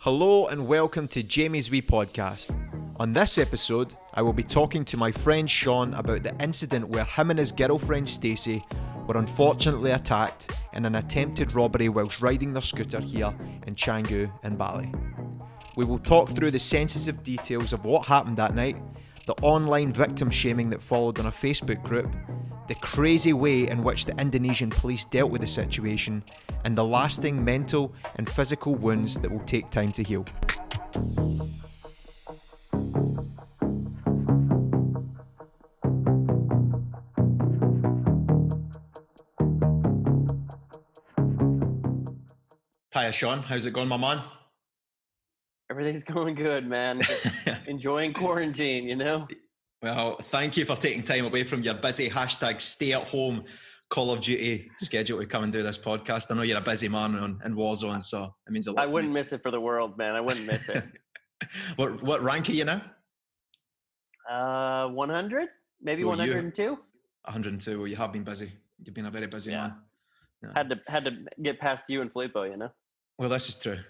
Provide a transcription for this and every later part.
Hello and welcome to Jamie's Wee Podcast. On this episode, I will be talking to my friend Sean about the incident where him and his girlfriend Stacey were unfortunately attacked in an attempted robbery whilst riding their scooter here in Canggu in Bali. We will talk through the sensitive details of what happened that night, the online victim shaming that followed on a Facebook group, the crazy way in which the Indonesian police dealt with the situation, and the lasting mental and physical wounds that will take time to heal. Hiya Sean, how's it going, my man? Everything's going good, man. Just enjoying quarantine, you know? Well, thank you for taking time away from your busy #stay-at-home Call of Duty schedule to come and do this podcast. I know you're a busy man in Warzone, so it means a lot I to wouldn't me. miss it for the world, man. I wouldn't miss it. What rank are you now? 100? Maybe Oh, 102? 102. Well, you have been busy. You've been a very busy man. Yeah. Had to get past you and Filippo, you know? Well, this is true.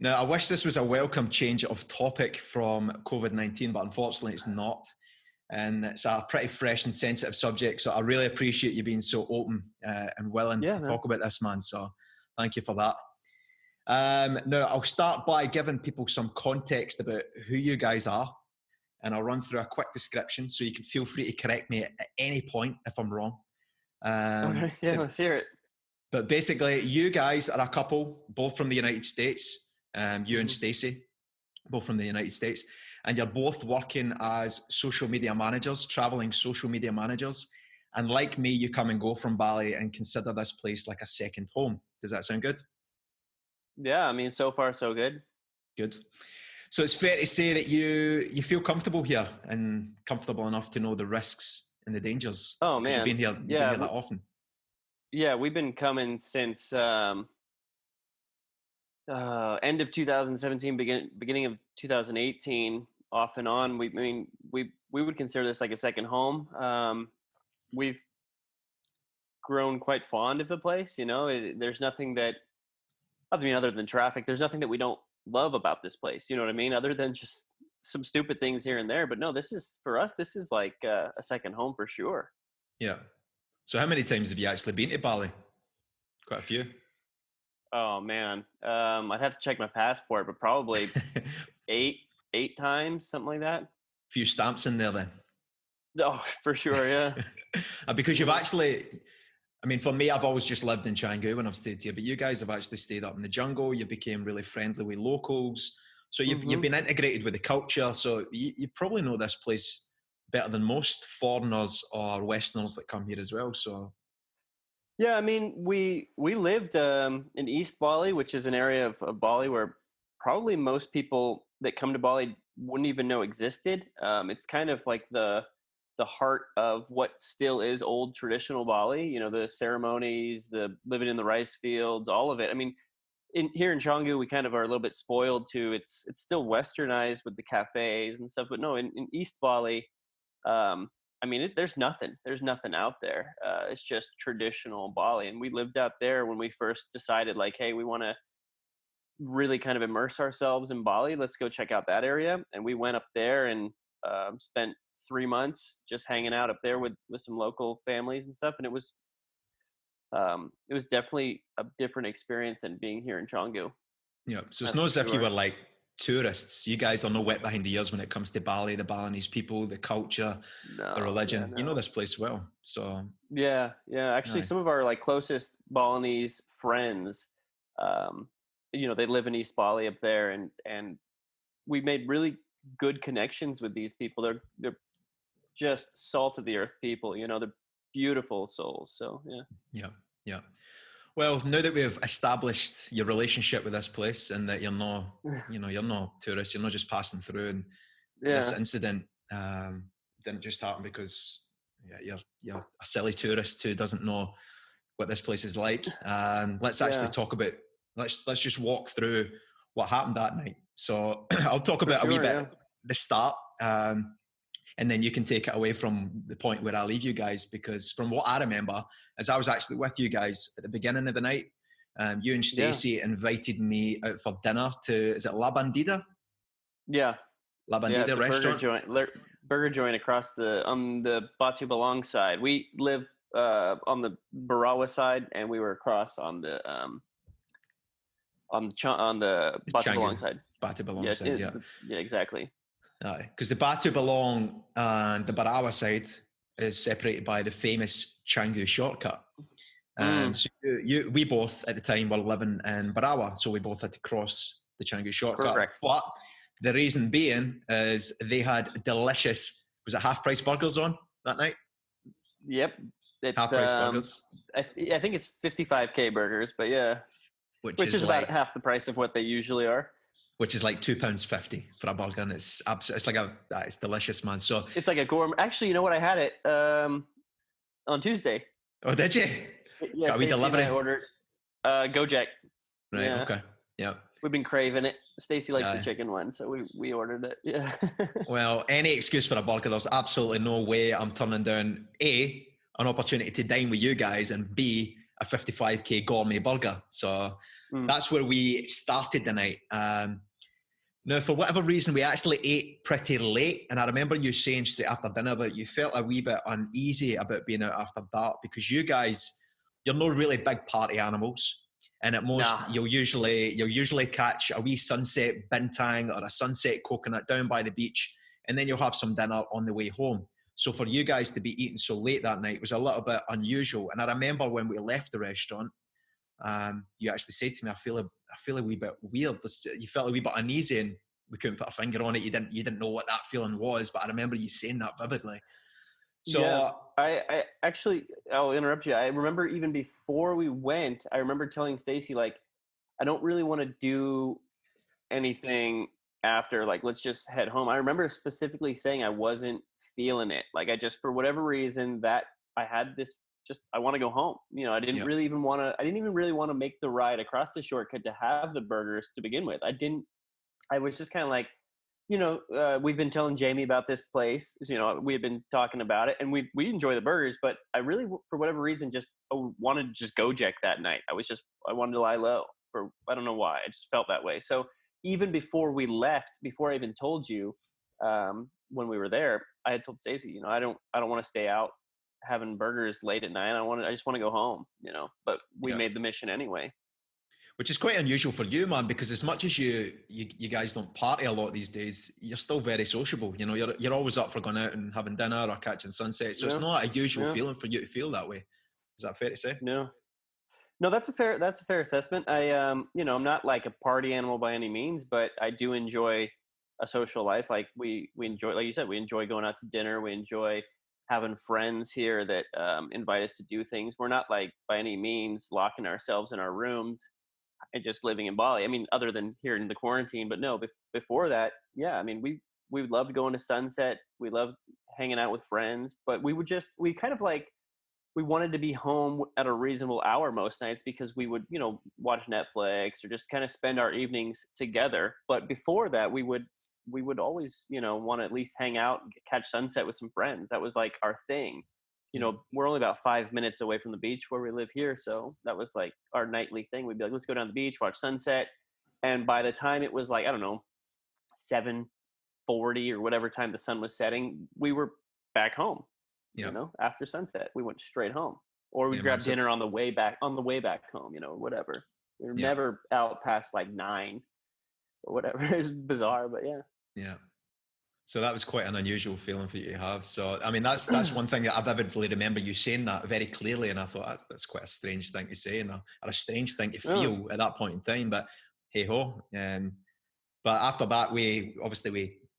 Now, I wish this was a welcome change of topic from COVID-19, but unfortunately it's not. And it's a pretty fresh and sensitive subject. So I really appreciate you being so open and willing to talk about this, man. So thank you for that. Now, I'll start by giving people some context about who you guys are. And I'll run through a quick description so you can feel free to correct me at any point if I'm wrong. Okay, let's hear it. But basically, you guys are a couple, both from the United States. You and Stacey, both from the United States. And you're both working as social media managers, traveling social media managers. And like me, you come and go from Bali and consider this place like a second home. Does that sound good? Yeah, I mean, so far so good. Good. So it's fair to say that you feel comfortable here and comfortable enough to know the risks and the dangers. Oh, man. You've been here that often. Yeah, we've been coming since end of 2017, beginning of 2018, off and on. We would consider this like a second home. We've grown quite fond of the place. You know, there's nothing that, other than traffic, there's nothing that we don't love about this place. You know what I mean? Other than just some stupid things here and there. But no, this is, for us, this is like a second home for sure. Yeah. So how many times have you actually been to Bali? Quite a few. Oh man, I'd have to check my passport, but probably eight times, something like that. Few stamps in there then. Oh, for sure, yeah. Because you've actually, I mean, for me, I've always just lived in Canggu when I've stayed here, but you guys have actually stayed up in the jungle. You became really friendly with locals. So you've been integrated with the culture. So you probably know this place better than most foreigners or Westerners that come here as well. So. Yeah, I mean, we lived in East Bali, which is an area of Bali where probably most people that come to Bali wouldn't even know existed. It's kind of like the heart of what still is old traditional Bali. You know, the ceremonies, the living in the rice fields, all of it. I mean, here in Canggu, we kind of are a little bit spoiled too. It's still westernized with the cafes and stuff, but no, in East Bali. I mean, there's nothing out there. It's just traditional Bali. And we lived out there when we first decided, like, hey, we want to really kind of immerse ourselves in Bali. Let's go check out that area. And we went up there and spent 3 months just hanging out up there with some local families and stuff. And it was definitely a different experience than being here in Canggu. Yeah. So it's not as if you were like tourists. You guys are no wet behind the ears when it comes to Bali, the Balinese people, the culture, the religion. Yeah, no. You know this place well. So yeah. Actually, some of our like closest Balinese friends, you know, they live in East Bali up there, and we made really good connections with these people. They're just salt of the earth people. You know, they're beautiful souls. So yeah. Well, now that we've established your relationship with this place and that you're not tourists, you're not just passing through, and this incident didn't just happen because you're a silly tourist who doesn't know what this place is like. Let's actually talk about, let's just walk through what happened that night. So I'll talk about a wee bit the start, and then you can take it away from the point where I leave you guys, because from what I remember is I was actually with you guys at the beginning of the night. You and Stacey invited me out for dinner to, is it La Bandida? Yeah. La Yeah, Bandida it's a restaurant? burger joint across on the Batu Belong side. We live on the Barawa side, and we were across on the Batu Changi, Belong side. Batu Belong Yeah, side, yeah. yeah, exactly. Because the Batu Belong and the Barawa side is separated by the famous Canggu shortcut. So we both at the time were living in Barawa, so we both had to cross the Canggu shortcut. Correct. But the reason being is they had delicious, was it half price burgers on that night? Yep. It's Half price burgers. I think it's 55K burgers, but yeah, which is like, about half the price of what they usually are. Which is like £2.50 for a burger, and it's absolutely, it's delicious, man. So it's like a gourmet. Actually, you know what? I had it on Tuesday. Oh, did you? Yeah, we delivery. I ordered Gojek. Right. Yeah. Okay. Yeah. We've been craving it. Stacey likes the chicken one, so we ordered it. Yeah. Well, any excuse for a burger, there's absolutely no way I'm turning down A, an opportunity to dine with you guys, and B, a 55K gourmet burger. So that's where we started the night. Now, for whatever reason, we actually ate pretty late. And I remember you saying straight after dinner that you felt a wee bit uneasy about being out after dark because you guys, you're not really big party animals. And at most, you'll usually catch a wee sunset bintang or a sunset coconut down by the beach. And then you'll have some dinner on the way home. So for you guys to be eating so late that night was a little bit unusual. And I remember when we left the restaurant, you actually said to me, I feel a wee bit weird. You felt a wee bit uneasy, and we couldn't put our finger on it. You didn't know what that feeling was, but I remember you saying that vividly. So yeah, I actually, I'll interrupt you. I remember even before we went, I remember telling Stacey, like, I don't really want to do anything after, like, let's just head home. I remember specifically saying I wasn't feeling it. Like, I just, for whatever reason, that I had this, just, I want to go home. You know, I didn't even really want to make the ride across the shortcut to have the burgers to begin with. I was just kind of like, you know, we've been telling Jamie about this place. You know, we had been talking about it, and we enjoy the burgers, but I really, for whatever reason, just wanted to just Gojek that night. I wanted to lie low I don't know why. I just felt that way. So even before we left, before I even told you, when we were there, I had told Stacey, you know, I don't want to stay out having burgers late at night. I just want to go home, you know, but we made the mission anyway. Which is quite unusual for you, man, because as much as you guys don't party a lot these days, you're still very sociable. You know, you're always up for going out and having dinner or catching sunset. So it's not a usual feeling for you to feel that way. Is that fair to say? No, that's a fair assessment. You know, I'm not like a party animal by any means, but I do enjoy a social life. Like we enjoy, like you said, we enjoy going out to dinner. We enjoy having friends here that invite us to do things. We're not like by any means locking ourselves in our rooms and just living in Bali. I mean, other than here in the quarantine, but no, before that, yeah, I mean, we loved going to sunset. We loved hanging out with friends, but we kind of like, we wanted to be home at a reasonable hour most nights because we would, you know, watch Netflix or just kind of spend our evenings together. But before that, we would always, you know, want to at least hang out, catch sunset with some friends. That was like our thing. You know, we're only about 5 minutes away from the beach where we live here. So that was like our nightly thing. We'd be like, let's go down to the beach, watch sunset. And by the time it was like, I don't know, 7:40 or whatever time the sun was setting, we were back home. You know, after sunset, we went straight home, or we grabbed dinner on the way back home, you know, whatever. We were never out past like 9 or whatever. It's bizarre, but yeah. Yeah. So that was quite an unusual feeling for you to have. So, I mean, that's one thing that I vividly remember you saying that very clearly. And I thought that's quite a strange thing to say and a strange thing to feel at that point in time, but hey ho. But after that, we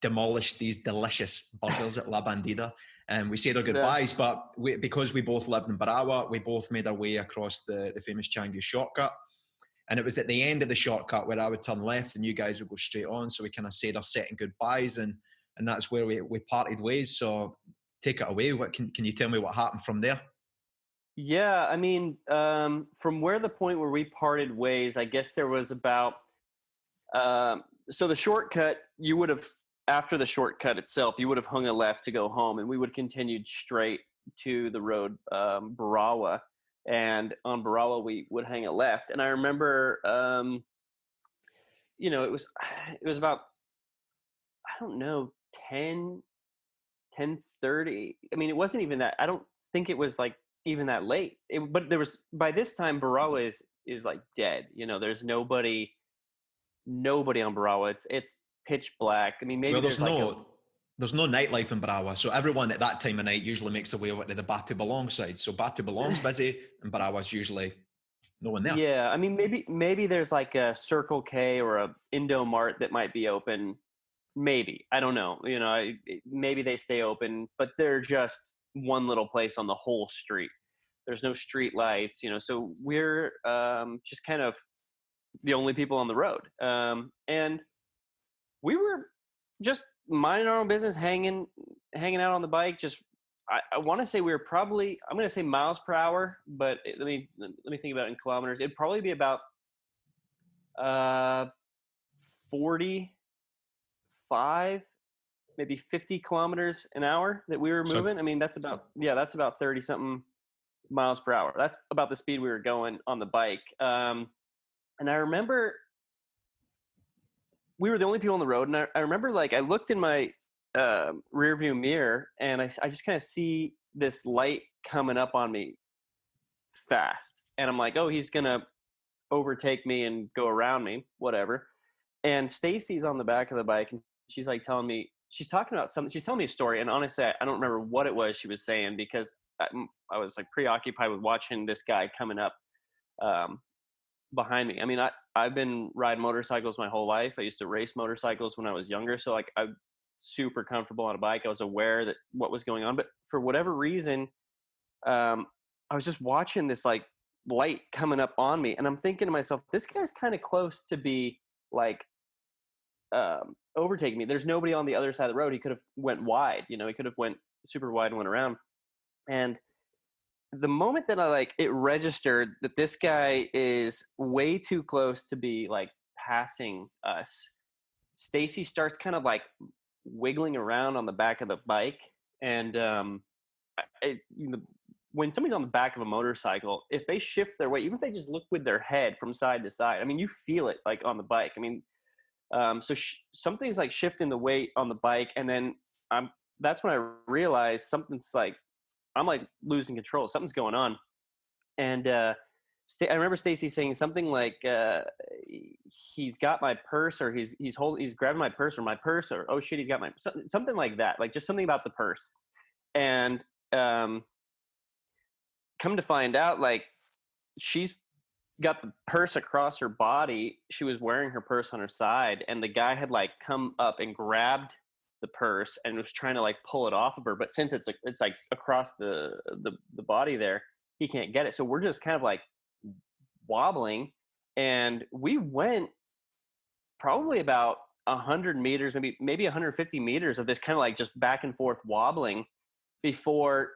demolished these delicious burgers at La Bandida. And we said our goodbyes, but because we both lived in Barawa, we both made our way across the famous Canggu shortcut. And it was at the end of the shortcut where I would turn left and you guys would go straight on. So we kind of said our setting goodbyes, and that's where we parted ways. So take it away. What can you tell me what happened from there? Yeah, I mean, from where the point where we parted ways, I guess there was about, so the shortcut, you would have, after the shortcut itself, you would have hung a left to go home, and we would have continued straight to the road, Barawa. and on Barawa we would hang a left. And I remember, it was about, I don't know, 10:30. I mean, it wasn't even that. I don't think it was like even that late. But there was, by this time, Barawa is like dead. There's nobody on Barawa. It's pitch black. I mean, maybe Well, there's no nightlife in Barawa, so everyone at that time of night usually makes their way over to the Batu Belong side. So Batu Belong's busy, and Barawa's usually no one there. Yeah, I mean, maybe there's like a Circle K or a Indomart that might be open. Maybe, I don't know. Maybe they stay open, but they're just one little place on the whole street. There's no street lights, so we're just kind of the only people on the road. And we were just minding our own business, hanging out on the bike. Just, I want to say we were probably, I'm going to say miles per hour, but let me think about it in kilometers. It'd probably be about 45, maybe 50 kilometers an hour that we were moving. I mean, that's about 30 something miles per hour. That's about the speed we were going on the bike. And I remember we were the only people on the road. And I remember, like, I looked in my rear view mirror, and I just kind of see this light coming up on me fast. And I'm like, oh, he's going to overtake me and go around me, whatever. And Stacey's on the back of the bike, and she's like telling me, she's talking about something. She's telling me a story. And honestly, I don't remember what it was she was saying, because I was like preoccupied with watching this guy coming up behind me. I mean, I've been riding motorcycles my whole life. I used to race motorcycles when I was younger. So like, I'm super comfortable on a bike. I was aware that what was going on, but for whatever reason, I was just watching this like light coming up on me. And I'm thinking to myself, this guy's kind of close to be like, overtaking me. There's nobody on the other side of the road. He could have went wide, he could have went super wide and went around. And the moment that it registered that this guy is way too close to be like passing us, Stacey starts kind of like wiggling around on the back of the bike. And when somebody's on the back of a motorcycle, if they shift their weight, even if they just look with their head from side to side, I mean, you feel it like on the bike. I mean, so something's like shifting the weight on the bike. And then that's when I realized something's like, I'm like losing control. Something's going on. And I remember Stacey saying something like, he's got my purse, or he's grabbing my purse, or oh shit, he's got my, something like that. Like just something about the purse. And come to find out, like, she's got the purse across her body. She was wearing her purse on her side, and the guy had like come up and grabbed the purse and was trying to like pull it off of her. But since it's like across the body there, he can't get it. So we're just kind of like wobbling, and we went probably about 100 meters, maybe 150 meters of this kind of like just back and forth wobbling before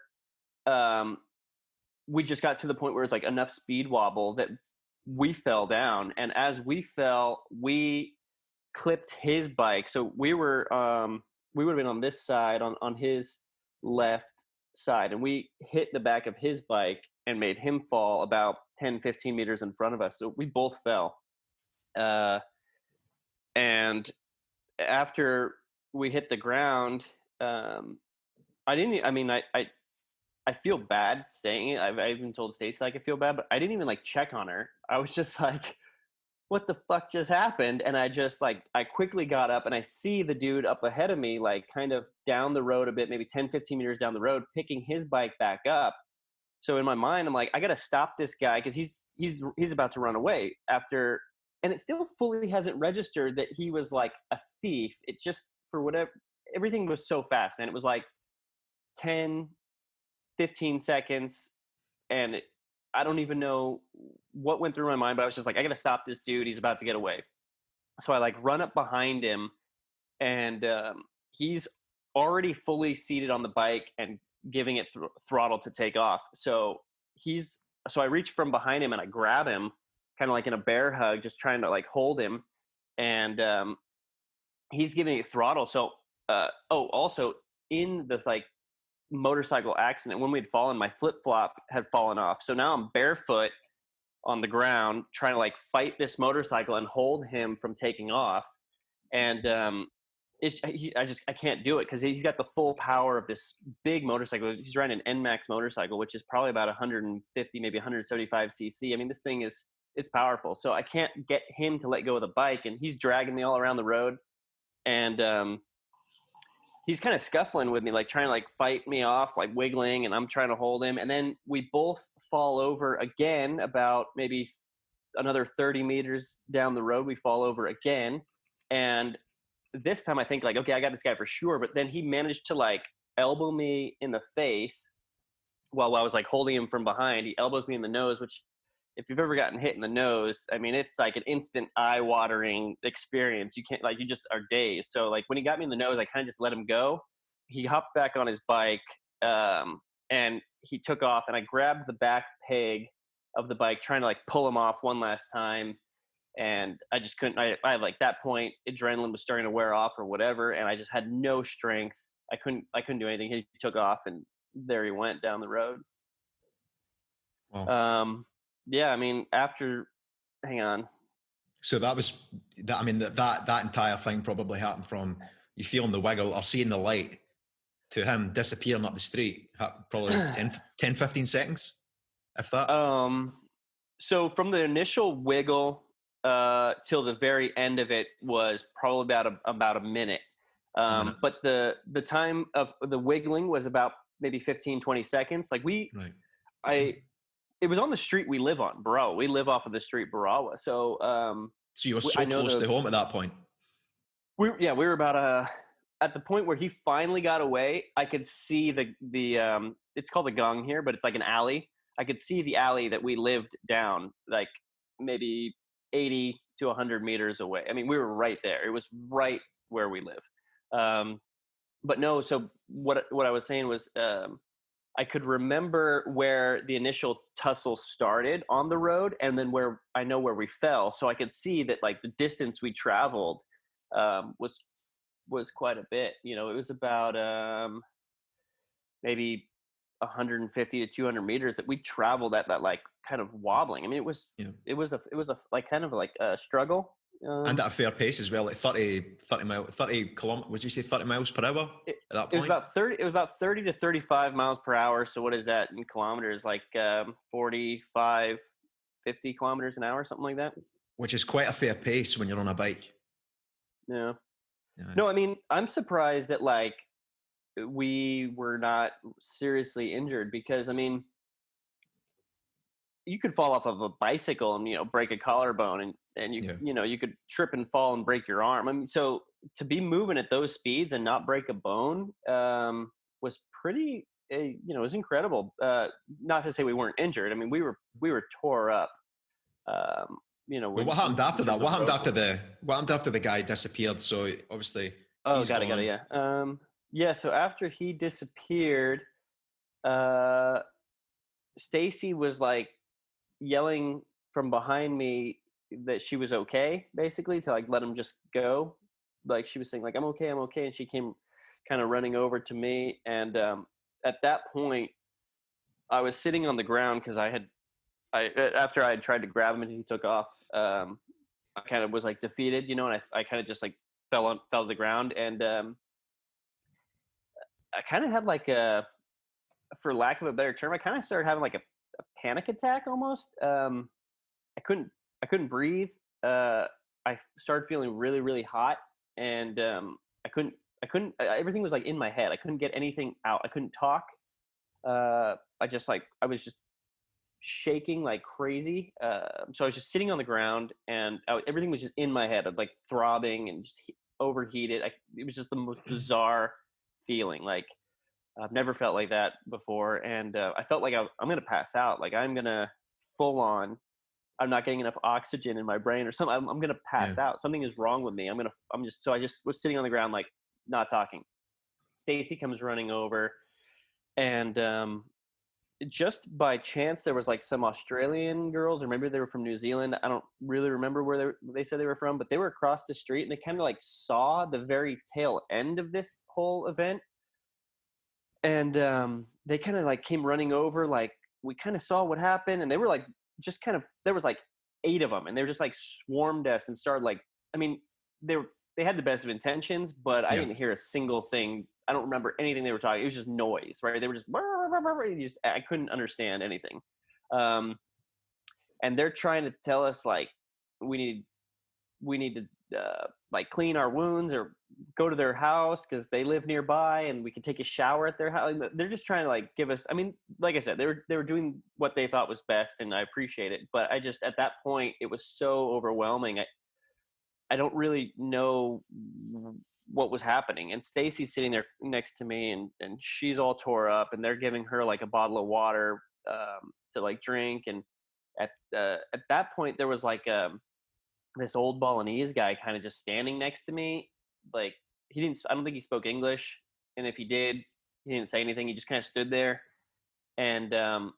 we just got to the point where it's like enough speed wobble that we fell down. And as we fell, we clipped his bike. So we would have been on this side, on his left side, and we hit the back of his bike and made him fall about 10-15 meters in front of us. So we both fell. And after we hit the ground, I feel bad saying it. I even told Stacey like I feel bad, but I didn't even like check on her. I was just like, what the fuck just happened? And I just like, I quickly got up, and I see the dude up ahead of me, like kind of down the road a bit, maybe 10-15 meters down the road, picking his bike back up. So in my mind, I'm like, I got to stop this guy, because he's about to run away after. And it still fully hasn't registered that he was like a thief. It just, for whatever, everything was so fast, man. It was like 10-15 seconds, and I don't even know what went through my mind, but I was just like, I gotta stop this dude. He's about to get away. So I like run up behind him, and he's already fully seated on the bike and giving it throttle to take off. So I reach from behind him and I grab him, kind of like in a bear hug, just trying to like hold him. And he's giving it throttle. So also in the like motorcycle accident. When we'd fallen, my flip flop had fallen off. So now I'm barefoot on the ground trying to like fight this motorcycle and hold him from taking off. And I can't do it because he's got the full power of this big motorcycle. He's riding an NMAX motorcycle, which is probably about 150, maybe 175 cc. I mean, this thing it's powerful. So I can't get him to let go of the bike, and he's dragging me all around the road. And he's kind of scuffling with me, like trying to like fight me off, like wiggling, and I'm trying to hold him. And then we both fall over again, about maybe another 30 meters down the road. We fall over again. And this time I think like, okay, I got this guy for sure. But then he managed to like elbow me in the face while I was like holding him from behind. He elbows me in the nose, which if you've ever gotten hit in the nose, I mean, it's like an instant eye-watering experience. You can't, like, you just are dazed. So like when he got me in the nose, I kind of just let him go. He hopped back on his bike and he took off, and I grabbed the back peg of the bike trying to like pull him off one last time. And I just couldn't, I like that point, adrenaline was starting to wear off or whatever. And I just had no strength. I couldn't do anything. He took off, and there he went down the road. Wow. Yeah, I mean, hang on. So that was that. I mean, that entire thing probably happened from you feeling the wiggle or seeing the light to him disappearing up the street. Probably 10, 15 seconds, if that. So from the initial wiggle till the very end of it was probably about a minute. But the time of the wiggling was about maybe 15, 20 seconds. Like it was on the street we live on, bro. We live off of the street Barawa. So you were so close to home at that point. We were about at the point where he finally got away. I could see the it's called the gang here, but it's like an alley. I could see the alley that we lived down, like maybe 80 to 100 meters away. I mean, we were right there. It was right where we live. But no, so what I was saying was I could remember where the initial tussle started on the road, and then where we fell. So I could see that like the distance we traveled was quite a bit. You know, it was about maybe 150 to 200 meters that we traveled at that like kind of wobbling. I mean, it was a like kind of like a struggle. And at a fair pace as well, like 30 kilometers. Would you say 30 miles per hour at that point? It was about 30 to 35 miles per hour. So what is that in kilometers? Like 45, 50 kilometers an hour, something like that. Which is quite a fair pace when you're on a bike. Yeah. No, I mean, I'm surprised that like we were not seriously injured, because I mean, you could fall off of a bicycle and, you know, break a collarbone, and you could trip and fall and break your arm. I mean, so to be moving at those speeds and not break a bone was pretty, it was incredible. Not to say we weren't injured. I mean, we were tore up. What happened after that? What happened after the guy disappeared? So obviously, got it. Yeah. So after he disappeared, Stacey was like yelling from behind me that she was okay, basically, to like let him just go. Like she was saying like, I'm okay. And she came kind of running over to me. And at that point I was sitting on the ground because after I had tried to grab him and he took off, I kind of was like defeated, and I kind of just like fell to the ground. And I kind of had like for lack of a better term, I kind of started having like a panic attack almost. I couldn't breathe. I started feeling really, really hot, and I couldn't. Everything was like in my head. I couldn't get anything out. I couldn't talk. I was just shaking like crazy. So I was just sitting on the ground, and everything was just in my head. I'm like throbbing and just overheated. It was just the most bizarre feeling. Like I've never felt like that before, and I felt like I'm gonna pass out. Like I'm gonna full on. I'm not getting enough oxygen in my brain or something. I'm gonna pass out. Something is wrong with me. So I just was sitting on the ground, like not talking. Stacey comes running over, and just by chance there was like some Australian girls, or maybe they were from New Zealand. I don't really remember where they said they were from, but they were across the street, and they kind of like saw the very tail end of this whole event. And they kind of like came running over, like we kind of saw what happened, and they were like just kind of, there was like 8 of them, and they were just like swarmed us and started like, I mean, they had the best of intentions, but I Yeah. didn't hear a single thing. I don't remember anything they were talking. It was just noise, right? They were just, I couldn't understand anything. Um, and they're trying to tell us like we need we need to like clean our wounds or go to their house because they live nearby and we can take a shower at their house. They're just trying to like give us, I mean, like I said, they were doing what they thought was best, and I appreciate it. But I just, at that point, it was so overwhelming. I don't really know what was happening. And Stacy's sitting there next to me, and she's all tore up, and they're giving her like a bottle of water to like drink. And at that point, there was like this old Balinese guy kind of just standing next to me. Like I don't think he spoke English. And if he did, he didn't say anything. He just kind of stood there. And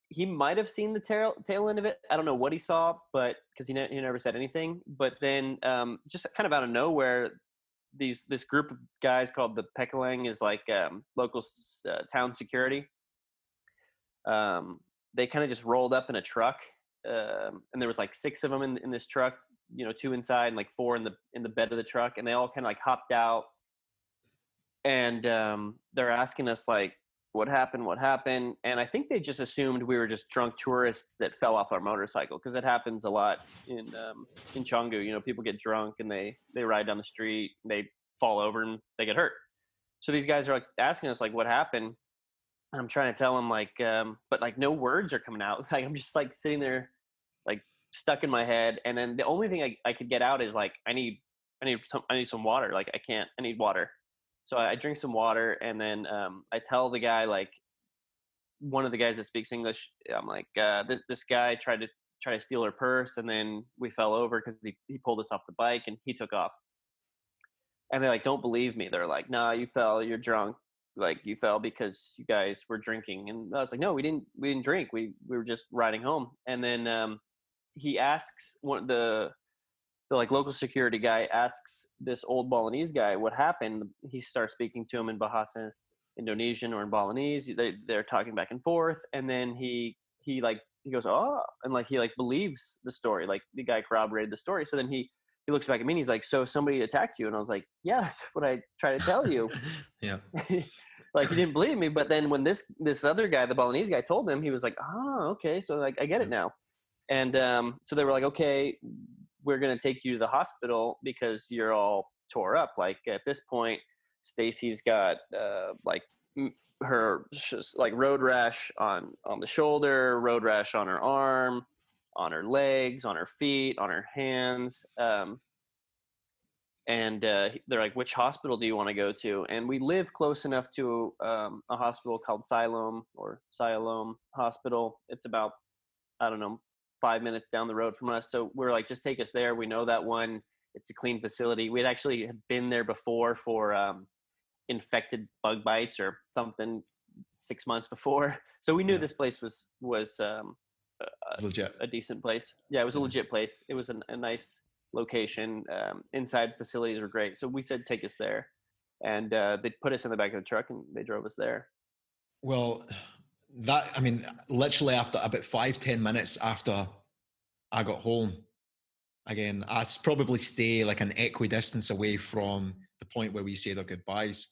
he might have seen the tail end of it. I don't know what he saw, but because he never said anything. But then just kind of out of nowhere, this group of guys called the Pekalang is like local town security. They kind of just rolled up in a truck, and there was like 6 of them in this truck, 2 inside and like 4 in the bed of the truck, and they all kind of like hopped out, and they're asking us like what happened. And I think they just assumed we were just drunk tourists that fell off our motorcycle, because it happens a lot in Canggu. People get drunk and they ride down the street, they fall over and they get hurt. So these guys are like asking us like what happened. I'm trying to tell them like, but like no words are coming out. Like I'm just like sitting there, like stuck in my head. And then the only thing I could get out is like, I need some water. Like I need water. So I drink some water, and then I tell the guy, like one of the guys that speaks English, I'm like, this guy tried to steal her purse, and then we fell over because he pulled us off the bike and he took off. And they like don't believe me. They're like, nah, you fell, you're drunk. Like you fell because you guys were drinking. And I was like, no, we didn't drink. We were just riding home. And then he asks the like local security guy asks this old Balinese guy what happened. He starts speaking to him in Bahasa Indonesian or in Balinese. They're talking back and forth, and then he goes, oh, and like he like believes the story. Like the guy corroborated the story. So then he looks back at me and he's like, so somebody attacked you? And I was like, yeah, that's what I try to tell you. Yeah. Like he didn't believe me. But then when this other guy, the Balinese guy, told him, he was like, oh, okay, so like I get it now. And so they were like, okay, we're going to take you to the hospital because you're all tore up. Like at this point, Stacy's got like her like road rash on the shoulder, road rash on her arm, on her legs, on her feet, on her hands. And they're like, which hospital do you want to go to? And we live close enough to a hospital called Siloam Hospital. It's about, I don't know, 5 minutes down the road from us. So we're like, just take us there. We know that one. It's a clean facility. We'd actually had been there before for infected bug bites or something 6 months before. So we knew this place was legit. a decent place. Yeah, it was a legit place. It was a nice location. Inside facilities were great. So we said, take us there. And they put us in the back of the truck and they drove us there. Well, literally after about 5-10 minutes after I got home, again, I probably stay like an equidistance away from the point where we say their goodbyes.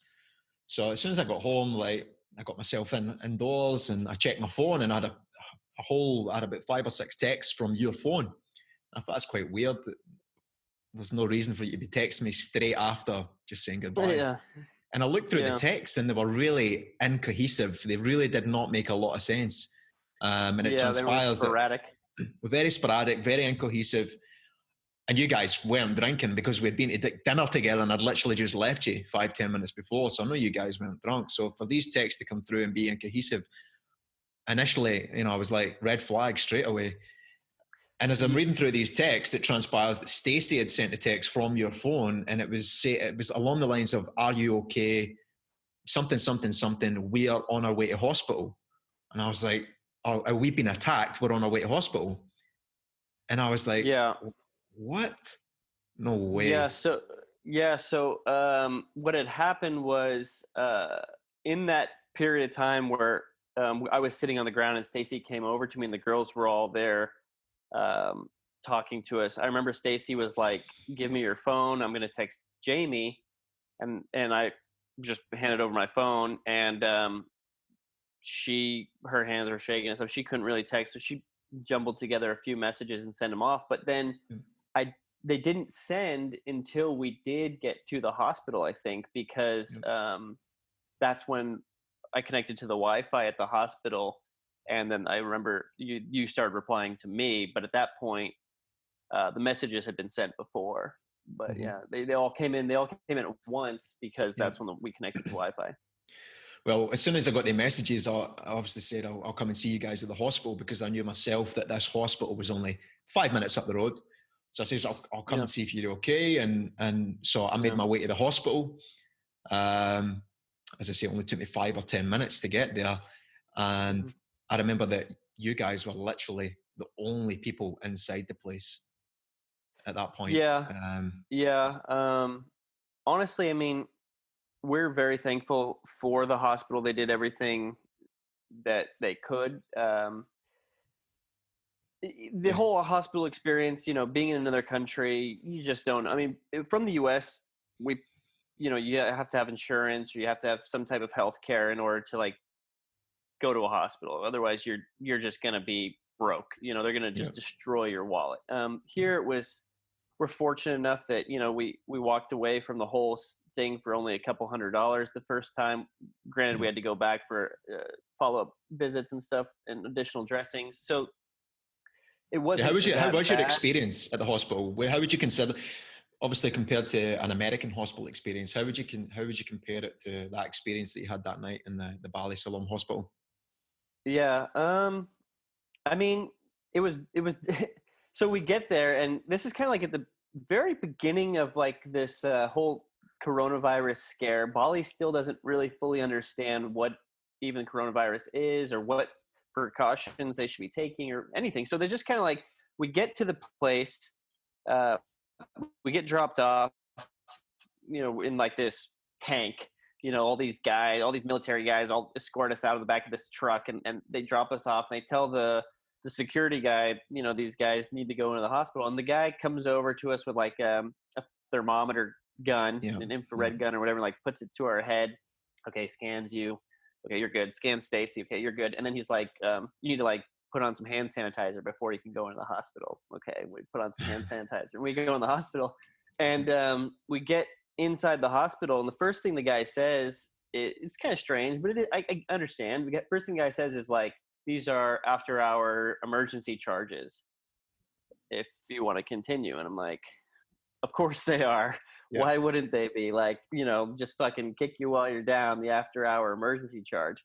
So as soon as I got home, like I got myself indoors and I checked my phone, and I had about 5 or 6 texts from your phone. I thought that's quite weird. There's no reason for you to be texting me straight after just saying goodbye. Yeah. And I looked through the texts and they were really incohesive. They really did not make a lot of sense. And it transpires they were sporadic. that very sporadic, very incohesive. And you guys weren't drinking because we'd been to dinner together and I'd literally just left you 5-10 minutes before. So I know you guys weren't drunk. So for these texts to come through and be incohesive, initially, I was like, red flag straight away. And as I'm reading through these texts, it transpires that Stacey had sent a text from your phone, and it was along the lines of, "Are you okay? Something, something, something. We are on our way to hospital." And I was like, "Are we being attacked? We're on our way to hospital." And I was like, "Yeah, what? No way." So what had happened was in that period of time where I was sitting on the ground and Stacey came over to me and the girls were all there talking to us. I remember Stacey was like, "Give me your phone. I'm going to text Jamie," and I just handed over my phone, and her hands were shaking and stuff. She couldn't really text, so she jumbled together a few messages and sent them off. But then they didn't send until we did get to the hospital, I think, because that's when I connected to the Wi-Fi at the hospital, and then I remember you started replying to me. But at that point, the messages had been sent before. But they all came in. They all came in at once because that's when we connected to Wi-Fi. Well, as soon as I got the messages, I obviously said I'll come and see you guys at the hospital, because I knew myself that this hospital was only 5 minutes up the road. So I said, I'll come and see if you're okay. And so I made my way to the hospital. As I say, it only took me 5 or 10 minutes to get there. And I remember that you guys were literally the only people inside the place at that point. Honestly, I mean, we're very thankful for the hospital. They did everything that they could. The whole hospital experience, being in another country, you just don't. I mean, from the U.S., you have to have insurance, or you have to have some type of health care in order to like go to a hospital. Otherwise, you're just gonna be broke. They're gonna just destroy your wallet. Here we're fortunate enough that we walked away from the whole thing for only a couple $100 the first time. Granted, we had to go back for follow-up visits and stuff and additional dressings. So it wasn't. How was your experience at the hospital? How would you consider, obviously compared to an American hospital experience, how would you compare it to that experience that you had that night in the Bali Siloam hospital? I mean, it was so we get there, and this is kind of like at the very beginning of like this whole coronavirus scare. Bali still doesn't really fully understand what even coronavirus is, or what precautions they should be taking, or anything. So they're just kind of like, we get to the place, we get dropped off, in like this tank. All these military guys all escort us out of the back of this truck, and they drop us off, and they tell the security guy, these guys need to go into the hospital. And the guy comes over to us with like a thermometer gun, an infrared gun or whatever, like puts it to our head. Okay, scans you. Okay, you're good. Scan Stacey. Okay, you're good. And then he's like, you need to like put on some hand sanitizer before you can go into the hospital. Okay, we put on some hand sanitizer. We go in the hospital, and we get inside the hospital, and the first thing the guy says, it's kind of strange, but I understand. The first thing the guy says is like, "These are after-hour emergency charges, if you want to continue." And I'm like, of course they are. Yeah. Why wouldn't they be? Like, just fucking kick you while you're down, the after-hour emergency charge.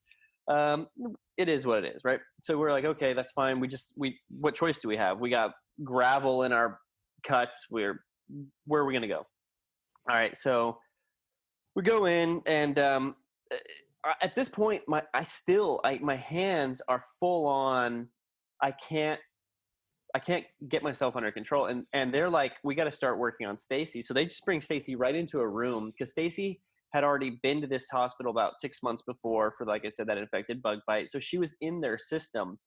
It is what it is, right? So we're like, okay, that's fine. What choice do we have? We got gravel in our cuts. Where are we going to go? All right, so we go in, and at this point, my hands are full on. I can't get myself under control, and they're like, we got to start working on Stacey. So they just bring Stacey right into a room, because Stacey had already been to this hospital about 6 months before for, like I said, that infected bug bite. So she was in their system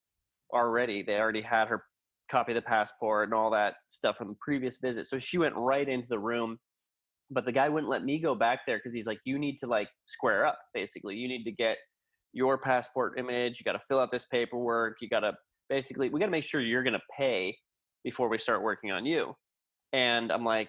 already. They already had her copy of the passport and all that stuff from the previous visit. So she went right into the room. But the guy wouldn't let me go back there, because he's like, you need to like square up, basically. You need to get your passport image. You got to fill out this paperwork. We got to make sure you're going to pay before we start working on you. And I'm like,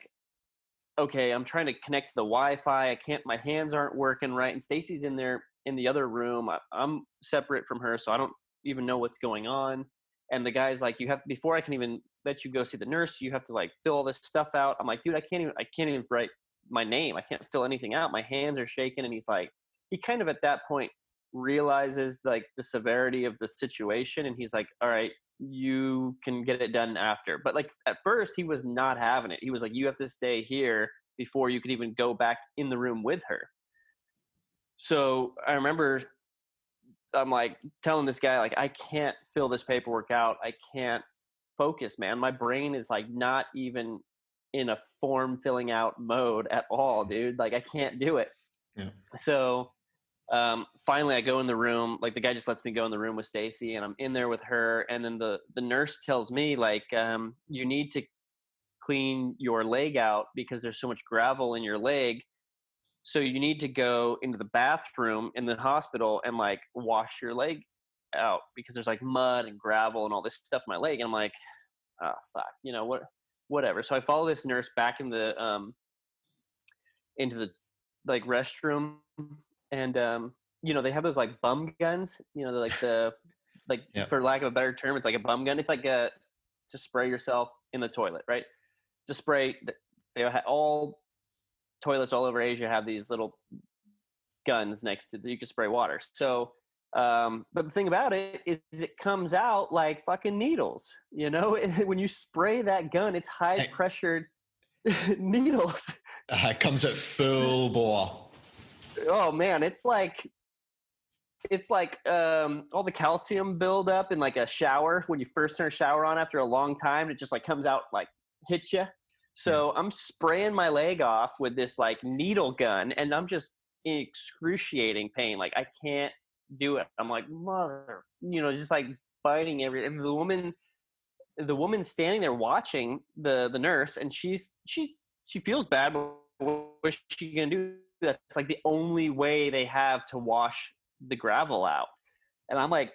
okay, I'm trying to connect to the Wi-Fi. My hands aren't working right. And Stacey's in there in the other room. I'm separate from her, so I don't even know what's going on. And the guy's like, before I can even let you go see the nurse, you have to like fill all this stuff out. I'm like, dude, I can't even write my name. I can't fill anything out. My hands are shaking. And he's like, he kind of at that point realizes like the severity of the situation. And he's like, all right, you can get it done after. But like at first he was not having it. He was like, you have to stay here before you could even go back in the room with her. So I remember I'm like telling this guy, like, I can't fill this paperwork out. I can't focus, man. My brain is like not even in a form filling out mode at all, dude. Like I can't do it. Yeah. So Finally I go in the room, like the guy just lets me go in the room with Stacey, and I'm in there with her. And then the nurse tells me like, you need to clean your leg out because there's so much gravel in your leg. So you need to go into the bathroom in the hospital and like wash your leg out because there's like mud and gravel and all this stuff in my leg. And I'm like, oh fuck, whatever. So I follow this nurse back into the like restroom, and they have those like bum guns, they're like like Yep. for lack of a better term, it's like a bum gun. It's like to spray yourself in the toilet, right? To spray. They all toilets all over Asia have these little guns next to that you can spray water. So, but the thing about it is it comes out like fucking needles. When you spray that gun, it's high pressured needles. It comes out full bore. Oh man, it's like all the calcium buildup in like a shower when you first turn a shower on after a long time. It just like comes out, like hits you. So I'm spraying my leg off with this like needle gun, and I'm just in excruciating pain. Like I can't do it. I'm like, mother, just like biting everything. And the woman standing there watching the nurse, and she feels bad, but what's she gonna do? That's like the only way they have to wash the gravel out. And I'm like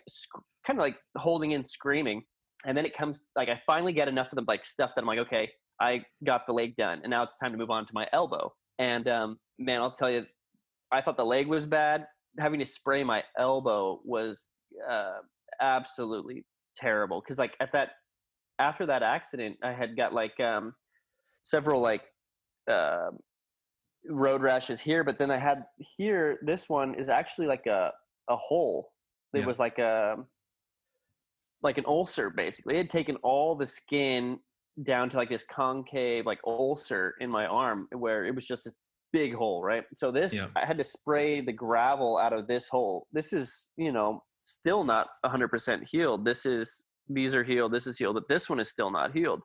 kind of like holding in, screaming. And then it comes like I finally get enough of the like stuff that I'm like, okay, I got the leg done, and now it's time to move on to my elbow. And man, I'll tell you, I thought the leg was bad. Having to spray my elbow was absolutely terrible, because like after that accident, I had got like several like road rashes here, but then I had here, this one is actually like a hole. It was like an ulcer, basically. It had taken all the skin down to like this concave like ulcer in my arm, where it was just a big hole, right? So I had to spray the gravel out of this hole. This is still not 100% healed. These are healed, this is healed, but this one is still not healed.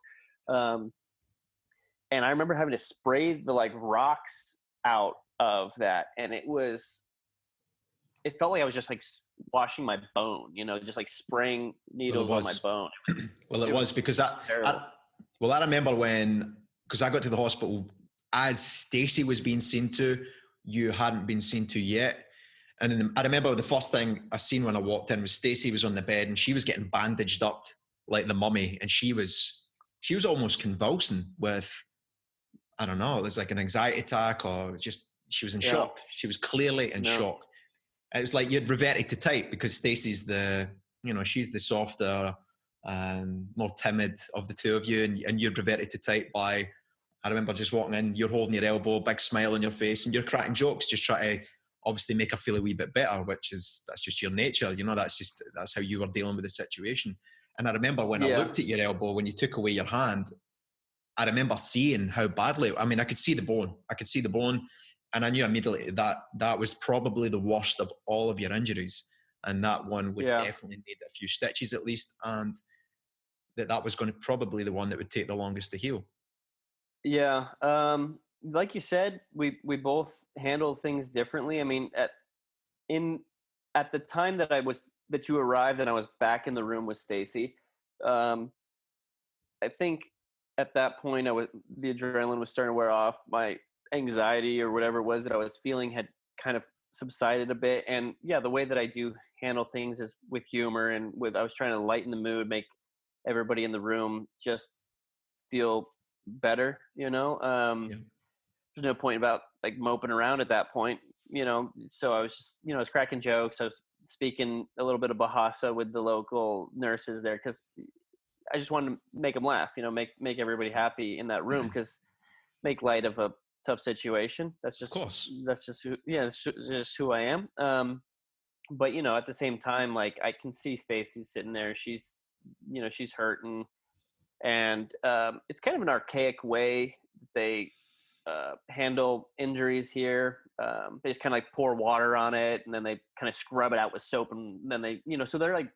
And I remember having to spray the like rocks out of that, and it felt like I was just like washing my bone, just like spraying needles on my bone. Well, it was because I remember because I got to the hospital as Stacey was being seen to, you hadn't been seen to yet. And I remember the first thing I seen when I walked in was Stacey was on the bed, and she was getting bandaged up like the mummy. And she was almost convulsing with, I don't know, it was like an anxiety attack, or just, she was in shock. She was clearly in shock. It was like you'd reverted to type, because Stacey's she's the softer and more timid of the two of you, and you'd reverted to type by, I remember just walking in, you're holding your elbow, big smile on your face, and you're cracking jokes, just trying to obviously make her feel a wee bit better, that's just your nature, that's how you were dealing with the situation. And I remember when I looked at your elbow, when you took away your hand, I remember seeing how badly, I mean, I could see the bone, and I knew immediately that was probably the worst of all of your injuries. And that one would definitely need a few stitches at least. And that was going to probably the one that would take the longest to heal. Yeah. Like you said, we both handle things differently. I mean, at the time that you arrived and I was back in the room with Stacey, I think at that point the adrenaline was starting to wear off. My anxiety or whatever it was that I was feeling had kind of subsided a bit. And the way that I do handle things is with humor, and I was trying to lighten the mood, make everybody in the room just feel better, There's no point about like moping around at that point, so I was just, I was cracking jokes. I was speaking a little bit of Bahasa with the local nurses there, because I just wanted to make them laugh, make everybody happy in that room, because make light of a tough situation. That's just, of course, that's just who I am. But at the same time, like I can see Stacey sitting there. She's, she's hurting, and it's kind of an archaic way they handle injuries here. They just kind of like pour water on it, and then they kind of scrub it out with soap, and then they, so they're like,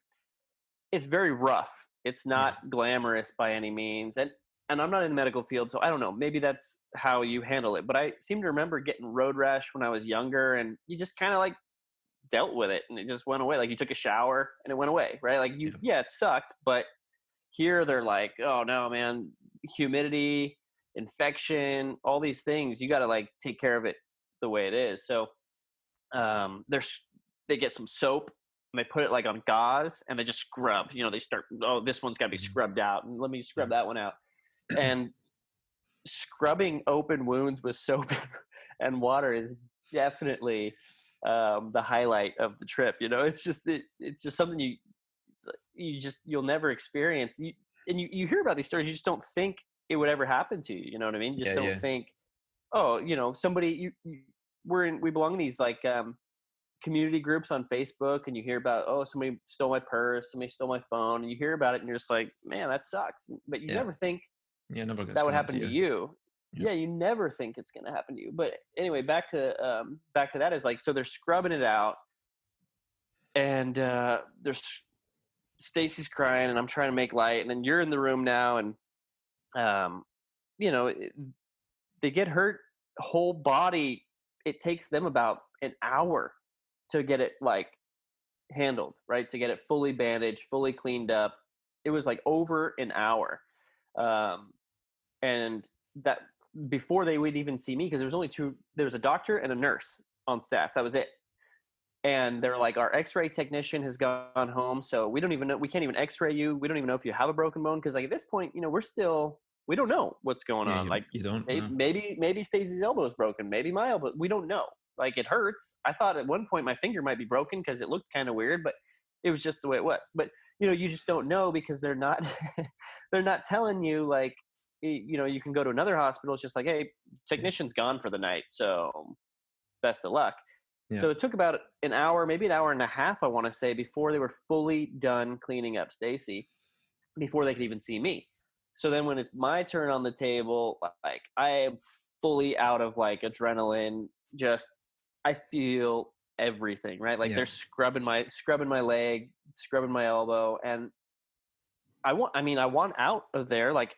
it's very rough. It's not glamorous by any means. And I'm not in the medical field, so I don't know. Maybe that's how you handle it. But I seem to remember getting road rash when I was younger, and you just kind of like dealt with it and it just went away. Like you took a shower and it went away, right? Like it sucked, but here they're like, oh no, man, humidity, infection, all these things, you got to like take care of it the way it is. So they get some soap and they put it like on gauze and they just scrub, they start, oh, this one's got to be scrubbed out and let me scrub that one out. And scrubbing open wounds with soap and water is definitely the highlight of the trip. It's just something you'll never experience. You hear about these stories, you just don't think it would ever happen to you. You know what I mean? You just don't think, oh, somebody we belong in these like community groups on Facebook, and you hear about, oh, somebody stole my purse, somebody stole my phone, and you hear about it and you're just like, man, that sucks. But you never think that would happen to you. Yeah, you never think it's going to happen to you. But anyway, back to that is like, so they're scrubbing it out, and there's Stacey's crying, and I'm trying to make light, and then you're in the room now, and they get hurt whole body. It takes them about an hour to get it like handled, right? To get it fully bandaged, fully cleaned up. It was like over an hour. And that before they would even see me, because there was a doctor and a nurse on staff. That was it. And they're like, our x-ray technician has gone home. So we don't even know, we can't even x-ray you. We don't even know if you have a broken bone. Cause like at this point, we don't know what's going on. Like you don't maybe Stacey's elbow is broken. Maybe my elbow, we don't know. Like it hurts. I thought at one point my finger might be broken because it looked kind of weird, but it was just the way it was. But you just don't know because they're not they're not telling you like, you can go to another hospital. It's just like, hey, technician's gone for the night, so best of luck. Yeah. So it took about an hour, maybe an hour and a half, I want to say, before they were fully done cleaning up Stacey, before they could even see me. So then when it's my turn on the table, like I am fully out of like adrenaline, just I feel everything, right? Like they're scrubbing my leg, scrubbing my elbow, and I want out of there. Like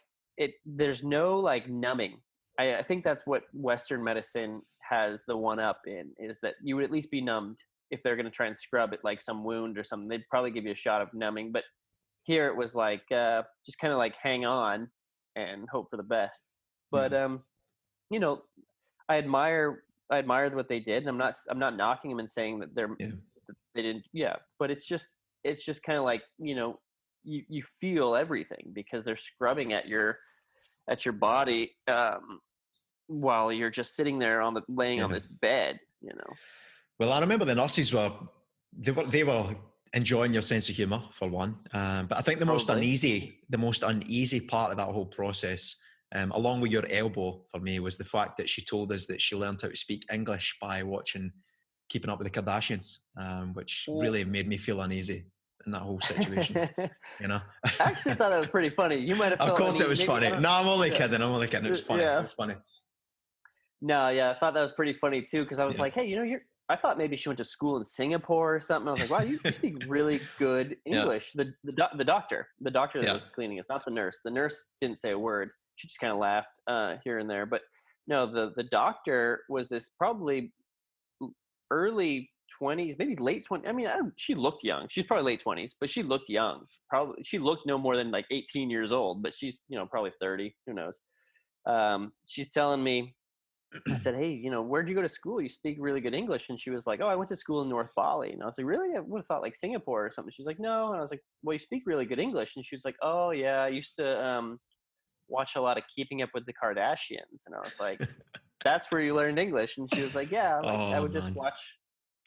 there's no like numbing. I think that's what Western medicine has the one up in, is that you would at least be numbed if they're going to try and scrub it like some wound or something. They'd probably give you a shot of numbing, but here it was like just kind of like hang on and hope for the best. But I admire what they did, and I'm not knocking them and saying that they didn't. Yeah, but it's just kind of like you feel everything because they're scrubbing at your body while you're just sitting there laying on this bed. Well, I remember the nurses were enjoying your sense of humor for one, but I think the most uneasy part of that whole process, along with your elbow for me, was the fact that she told us that she learned how to speak English by watching Keeping Up with the Kardashians, which really made me feel uneasy in that whole situation. I actually thought it was pretty funny. You might have felt of course uneasy. It was funny. No, I'm only kidding. It was funny. It was funny. No, yeah, I thought that was pretty funny too, because I was like, hey, I thought maybe she went to school in Singapore or something. I was like, wow, you speak really good English. The doctor that was cleaning us, not the nurse. The nurse didn't say a word. She just kind of laughed here and there. But no, the doctor was this probably early 20s, maybe late 20s. I mean, she looked young. She's probably late 20s, but she looked young. Probably she looked no more than like 18 years old, but she's probably 30. Who knows? She's telling me. I said, hey, where'd you go to school? You speak really good English. And she was like, oh, I went to school in North Bali. And I was like, really? I would have thought like Singapore or something. She's like, no. And I was like, well, you speak really good English. And she was like, oh yeah, I used to watch a lot of Keeping Up with the Kardashians. And I was like, that's where you learned English? And she was like, yeah, I would just watch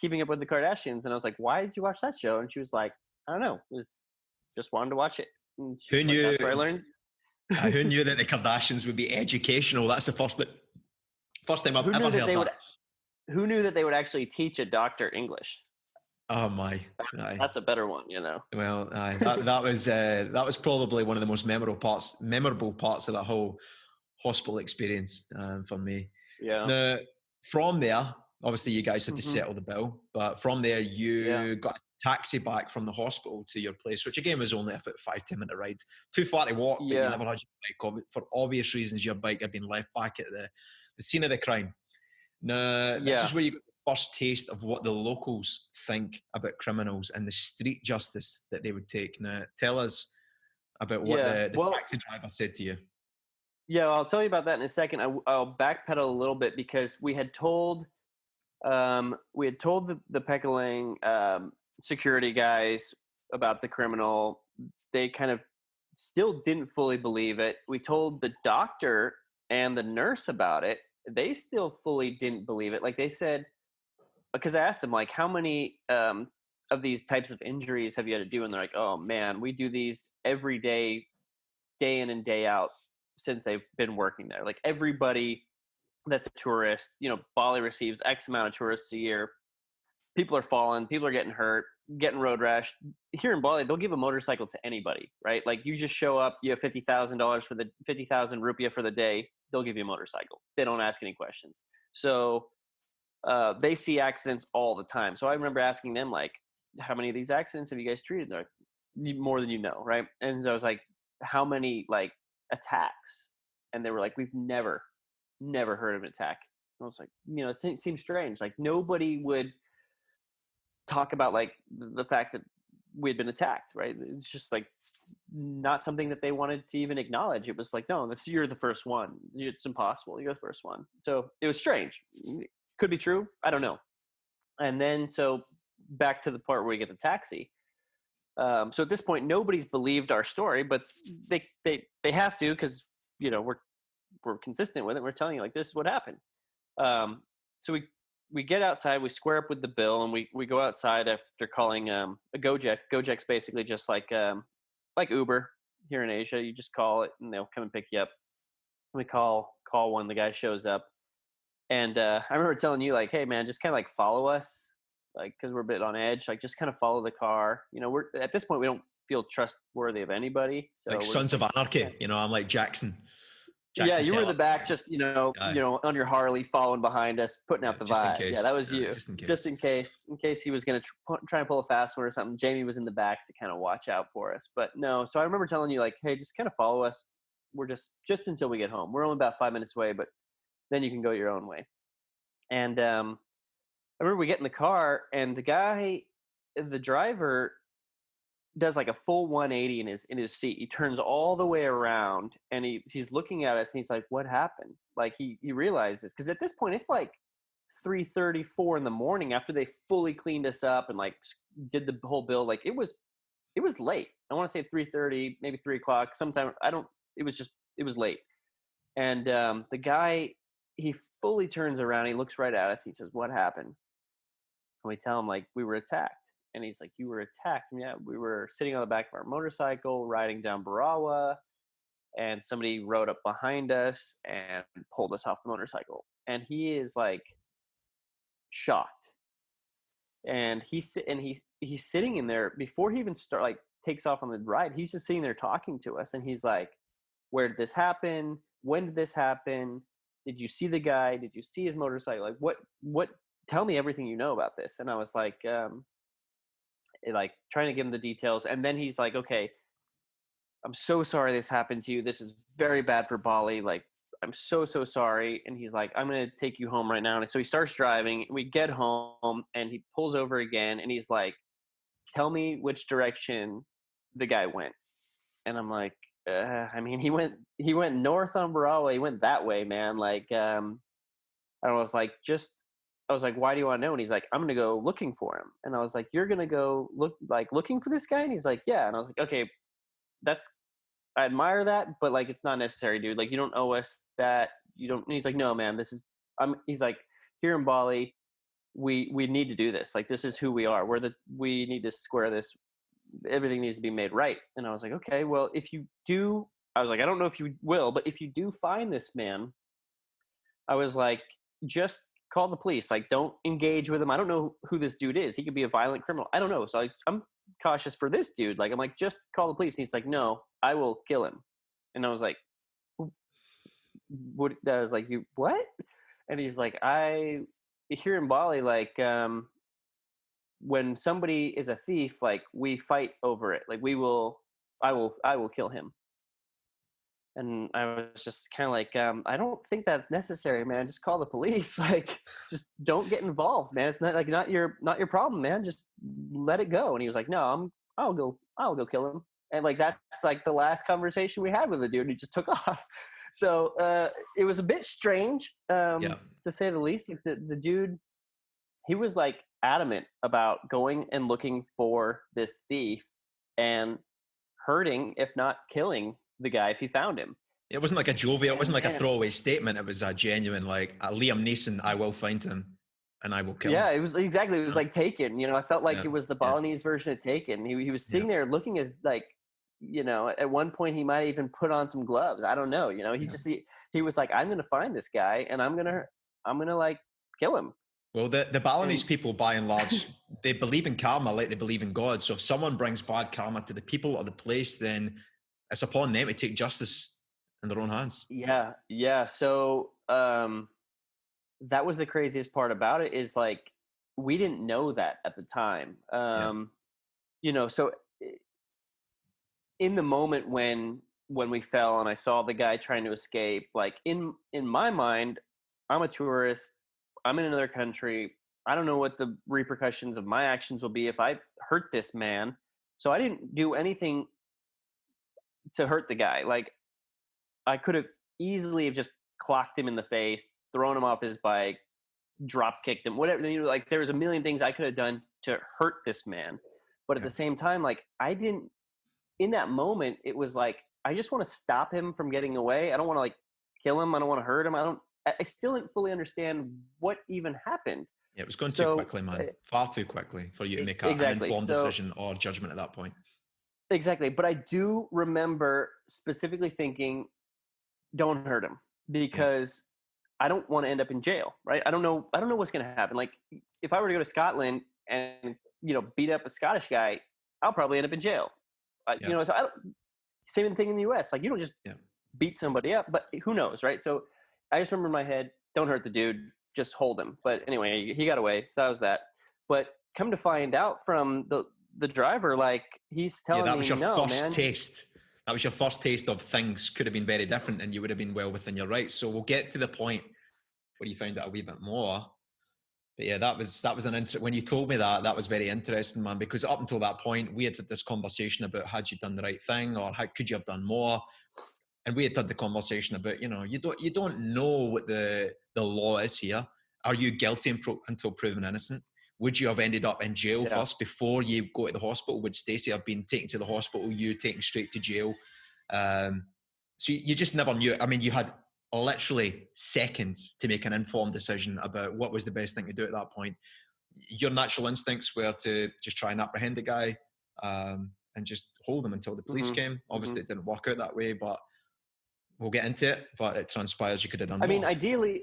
Keeping Up with the Kardashians. And I was like, why did you watch that show? And she was like, I don't know. It was just wanted to watch it. And who knew? Like, that's where I learned. Who knew that the Kardashians would be educational? That's the first time I've ever heard that. Who knew that they would actually teach a doctor English? Oh my! That's a better one, Well, that was probably one of the most memorable parts of that whole hospital experience for me. Yeah. Now, from there, obviously, you guys had to settle the bill, but from there, you got a taxi back from the hospital to your place, which again was only a 5-10 minute ride. Too far to walk, but you never had your bike. For obvious reasons, your bike had been left back at the scene of the crime. Now, this is where you got the first taste of what the locals think about criminals and the street justice that they would take. Now, tell us about what Yeah. the Well, taxi driver said to you. yeah, I'll tell you about that in a second. I'll backpedal a little bit because we had told the Pecalang security guys about the criminal. They kind of still didn't fully believe it. We told the doctor and the nurse about it. They still fully didn't believe it. Like they said, because I asked them like, how many of these types of injuries have you had to do? And they're like, oh man, we do these every day, day in and day out since they've been working there. Like everybody that's a tourist, Bali receives X amount of tourists a year. People are falling, people are getting hurt, getting road rash. Here in Bali, they'll give a motorcycle to anybody, right? Like you just show up, you have $50,000 for the 50,000 rupiah for the day, they'll give you a motorcycle. They don't ask any questions. So they see accidents all the time. So I remember asking them like, how many of these accidents have you guys treated? They're like, more than you know, right? And so I was like, how many like attacks? And they were like, we've never heard of an attack. And I was like, it seems strange. Like nobody would talk about like the fact that we had been attacked, right? It's just like not something that they wanted to even acknowledge. It was like, no, you're the first one. It's impossible. You're the first one. So it was strange. Could be true. I don't know. And then so back to the part where we get the taxi. So at this point, nobody's believed our story, but they have to because we're consistent with it. We're telling you like this is what happened. So we get outside, we square up with the bill, and we go outside after calling a Gojek. Gojek's basically just like Uber here in Asia. You just call it, and they'll come and pick you up. We call one, the guy shows up, and I remember telling you like, hey man, just kind of like follow us, like because we're a bit on edge, like just kind of follow the car. We're at this point we don't feel trustworthy of anybody. So Like Sons of Anarchy, I'm like Jackson. Yeah, you were in Taylor. the back, just on your Harley, following behind us, putting out the just in vibe. case. Yeah, that was you. Just in case, in case he was going to try and pull a fast one or something. Jamie was in the back to kind of watch out for us. But no, so I remember telling you like, hey, just kind of follow us. We're just until we get home. We're only about 5 minutes away, but then you can go your own way. And I remember we get in the car, and the driver does like a full 180 in his seat. He turns all the way around and he's looking at us and he's like, what happened? Like he realizes, because at this point it's like 3:34 in the morning after they fully cleaned us up and like did the whole bill. Like it was late. I want to say 3:30, maybe 3 o'clock sometime. It was late. And the guy, he fully turns around, he looks right at us, he says, what happened? And we tell him like, we were attacked. And he's like, you were attacked? And yeah, we were sitting on the back of our motorcycle riding down Barawa, and somebody rode up behind us and pulled us off the motorcycle. And he is like shocked. And he's sitting in there before he even takes off on the ride. He's just sitting there talking to us, and he's like, where did this happen? When did this happen? Did you see the guy? Did you see his motorcycle? Like what tell me everything you know about this. And I was like trying to give him the details. And then he's like, okay, I'm so sorry this happened to you. This is very bad for Bali. Like, I'm so sorry. And he's like, I'm going to take you home right now. And so he starts driving. We get home and he pulls over again. And he's like, tell me which direction the guy went. And I'm like, he went north on Barawa. He went that way, man. Like, I was like, why do you want to know? And he's like, I'm going to go looking for him. And I was like, you're going to go looking for this guy? And he's like, yeah. And I was like, okay, I admire that, but like, it's not necessary, dude. Like, you don't owe us that. You don't. And he's like, no, man, he's like, here in Bali, we need to do this. Like, this is who we are. We need to square this. Everything needs to be made right. And I was like, okay, well, if you do, I was like, I don't know if you will, but if you do find this man, I was like, just call the police. Like, don't engage with him. I don't know who this dude is. He could be a violent criminal. I don't know. So I'm cautious for this dude. Like, I'm like, just call the police. And he's like, no, I will kill him. And I was like, what? I was like, you what? And he's like, here in Bali, like, when somebody is a thief, like, we fight over it. Like, I will kill him. And I was just kind of like, I don't think that's necessary, man. Just call the police. Like, just don't get involved, man. It's not your problem, man. Just let it go. And he was like, no, I'll go kill him. And like, that's like the last conversation we had with the dude. He just took off. So it was a bit strange, Yeah. to say the least. Like the dude, he was like adamant about going and looking for this thief and hurting, if not killing, the guy if he found him. It wasn't like a jovial, it And wasn't like a man, throwaway statement. It was a genuine, like, Liam Neeson, I will find him and I will kill him. yeah, it was exactly. It was like Taken. I felt like Yeah. it was the Yeah. Balinese version of Taken. He was Yeah. sitting there looking as like, at one point he might even put on some gloves. I don't know. He was like, I'm gonna find this guy and I'm gonna like kill him. Well, the Balinese And people, by and large, they believe in karma like they believe in God. So if someone brings bad karma to the people or the place, then it's upon them to take justice in their own hands. yeah. So that was the craziest part about it, is like we didn't know that at the time. Yeah. So in the moment when we fell and I saw the guy trying to escape, like in my mind, I'm a tourist, I'm in another country, I don't know what the repercussions of my actions will be if I hurt this man. So I didn't do anything to hurt the guy. Like I could have easily have just clocked him in the face, thrown him off his bike, drop kicked him, whatever. Like there was a million things I could have done to hurt this man. But at Yeah. the same time, like I didn't, in that moment, it was like, I just want to stop him from getting away. I don't want to like kill him. I don't want to hurt him. I still didn't fully understand what even happened. Yeah, it was going too So quickly, man. Far too quickly for you to make an exactly. informed So decision or judgment at that point. exactly. But I do remember specifically thinking, don't hurt him, Yeah. because I don't want to end up in jail, right? I don't know what's going to happen. Like if I were to go to Scotland and, beat up a Scottish guy, I'll probably end up in jail. Yeah. So same thing in the US. Like you don't just Yeah. beat somebody up, but who knows, right? So I just remember in my head, don't hurt the dude, just hold him. But anyway, he got away. So that was that. But come to find out from the driver, like he's telling that me, was your no, first man. taste. That was your first taste of things could have been very different and you would have been well within your rights. So we'll get to the point where you found out a wee bit more. But yeah, that was when you told me that was very interesting, man, because up until that point, we had this conversation about had you done the right thing or how could you have done more? And we had the conversation about, you don't know what the law is here. Are you guilty until proven innocent? Would you have ended up in jail first before you go to the hospital? Would Stacey have been taken to the hospital, you taken straight to jail? So you just never knew. I mean, you had literally seconds to make an informed decision about what was the best thing to do at that point. Your natural instincts were to just try and apprehend the guy and just hold him until the police came. Obviously, it didn't work out that way, but we'll get into it. But it transpires you could have done more. I mean, ideally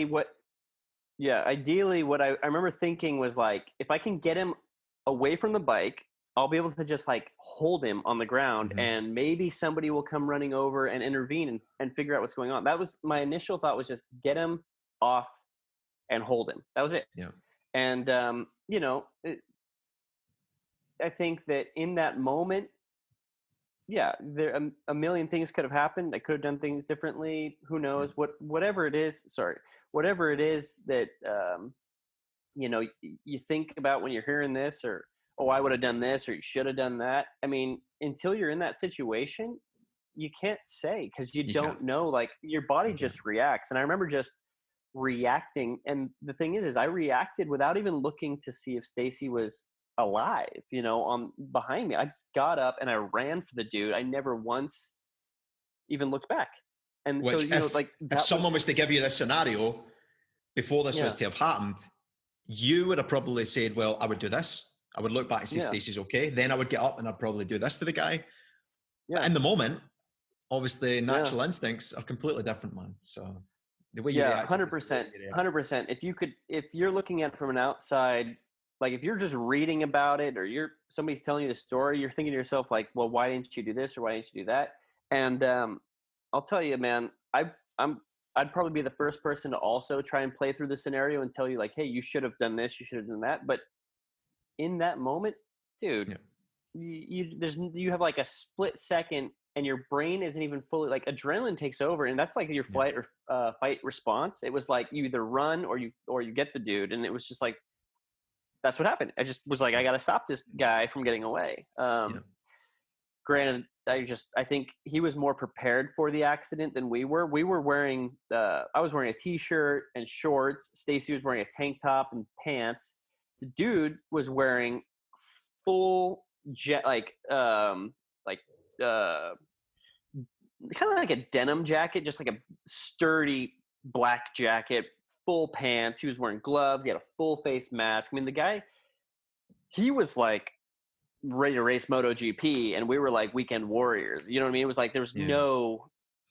what I remember thinking was like, if I can get him away from the bike, I'll be able to just like hold him on the ground and maybe somebody will come running over and intervene and figure out what's going on. That was my initial thought, was just get him off and hold him. That was it. Yeah. And, I think that in that moment, there a million things could have happened. I could have done things differently. Who knows? Whatever it is that you think about when you're hearing this, or I would have done this, or you should have done that. I mean, until you're in that situation, you can't say, because you don't know. Like your body just reacts. And I remember just reacting. And the thing is I reacted without even looking to see if Stacey was alive, on behind me. I just got up and I ran for the dude. I never once even looked back. And which, so, if someone was to give you this scenario before this was to have happened, you would have probably said, well, I would do this. I would look back and see if Stacey's okay. Then I would get up and I'd probably do this to the guy. Yeah. But in the moment, obviously, natural instincts are completely different, man. So the way you react, 100%, 100%. If you're looking at it from an outside, like if you're just reading about it, or somebody's telling you the story, you're thinking to yourself like, well, why didn't you do this, or why didn't you do that? And I'll tell you, man, I'd probably be the first person to also try and play through the scenario and tell you like, hey, you should have done this, you should have done that. But in that moment, dude, you have like a split second and your brain isn't even fully, like, adrenaline takes over, and that's like your Yeah. fight response. It was like you either run or you get the dude, and it was just like that's what happened. I just was like, I got to stop this guy from getting away. Yeah. Granted, I think he was more prepared for the accident than we were. We were wearing I was wearing a t-shirt and shorts. Stacey was wearing a tank top and pants. The dude was wearing full like uh kind of like a denim jacket, just like a sturdy black jacket, full pants. He was wearing gloves. He had a full face mask. I mean, the guy, he was like ready to race MotoGP, and we were like weekend warriors. You know what I mean? It was like there was Yeah.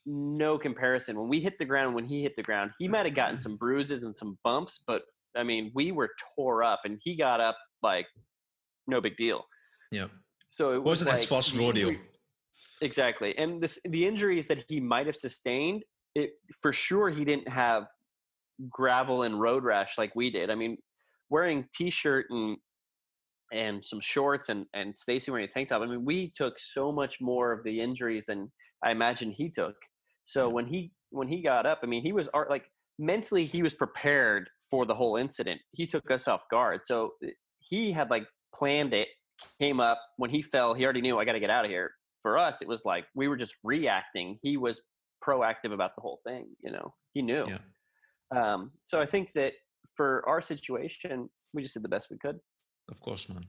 no comparison. When we hit the ground, when he hit the ground, he might have gotten some bruises and some bumps, but I mean, we were tore up, and he got up like no big deal. Yeah. So it wasn't was his like first rodeo. Exactly. And the injuries that he might have sustained, it for sure he didn't have gravel and road rash like we did. I mean, wearing t-shirt and some shorts and Stacey wearing a tank top. I mean, we took so much more of the injuries than I imagine he took. So when he got up, I mean, he was like mentally he was prepared for the whole incident. He took us off guard. So he had like planned it, came up. When he fell, he already knew I got to get out of here. For us, it was like we were just reacting. He was proactive about the whole thing. You know, he knew. Yeah. So I think that for our situation, we just did the best we could. Of course, man.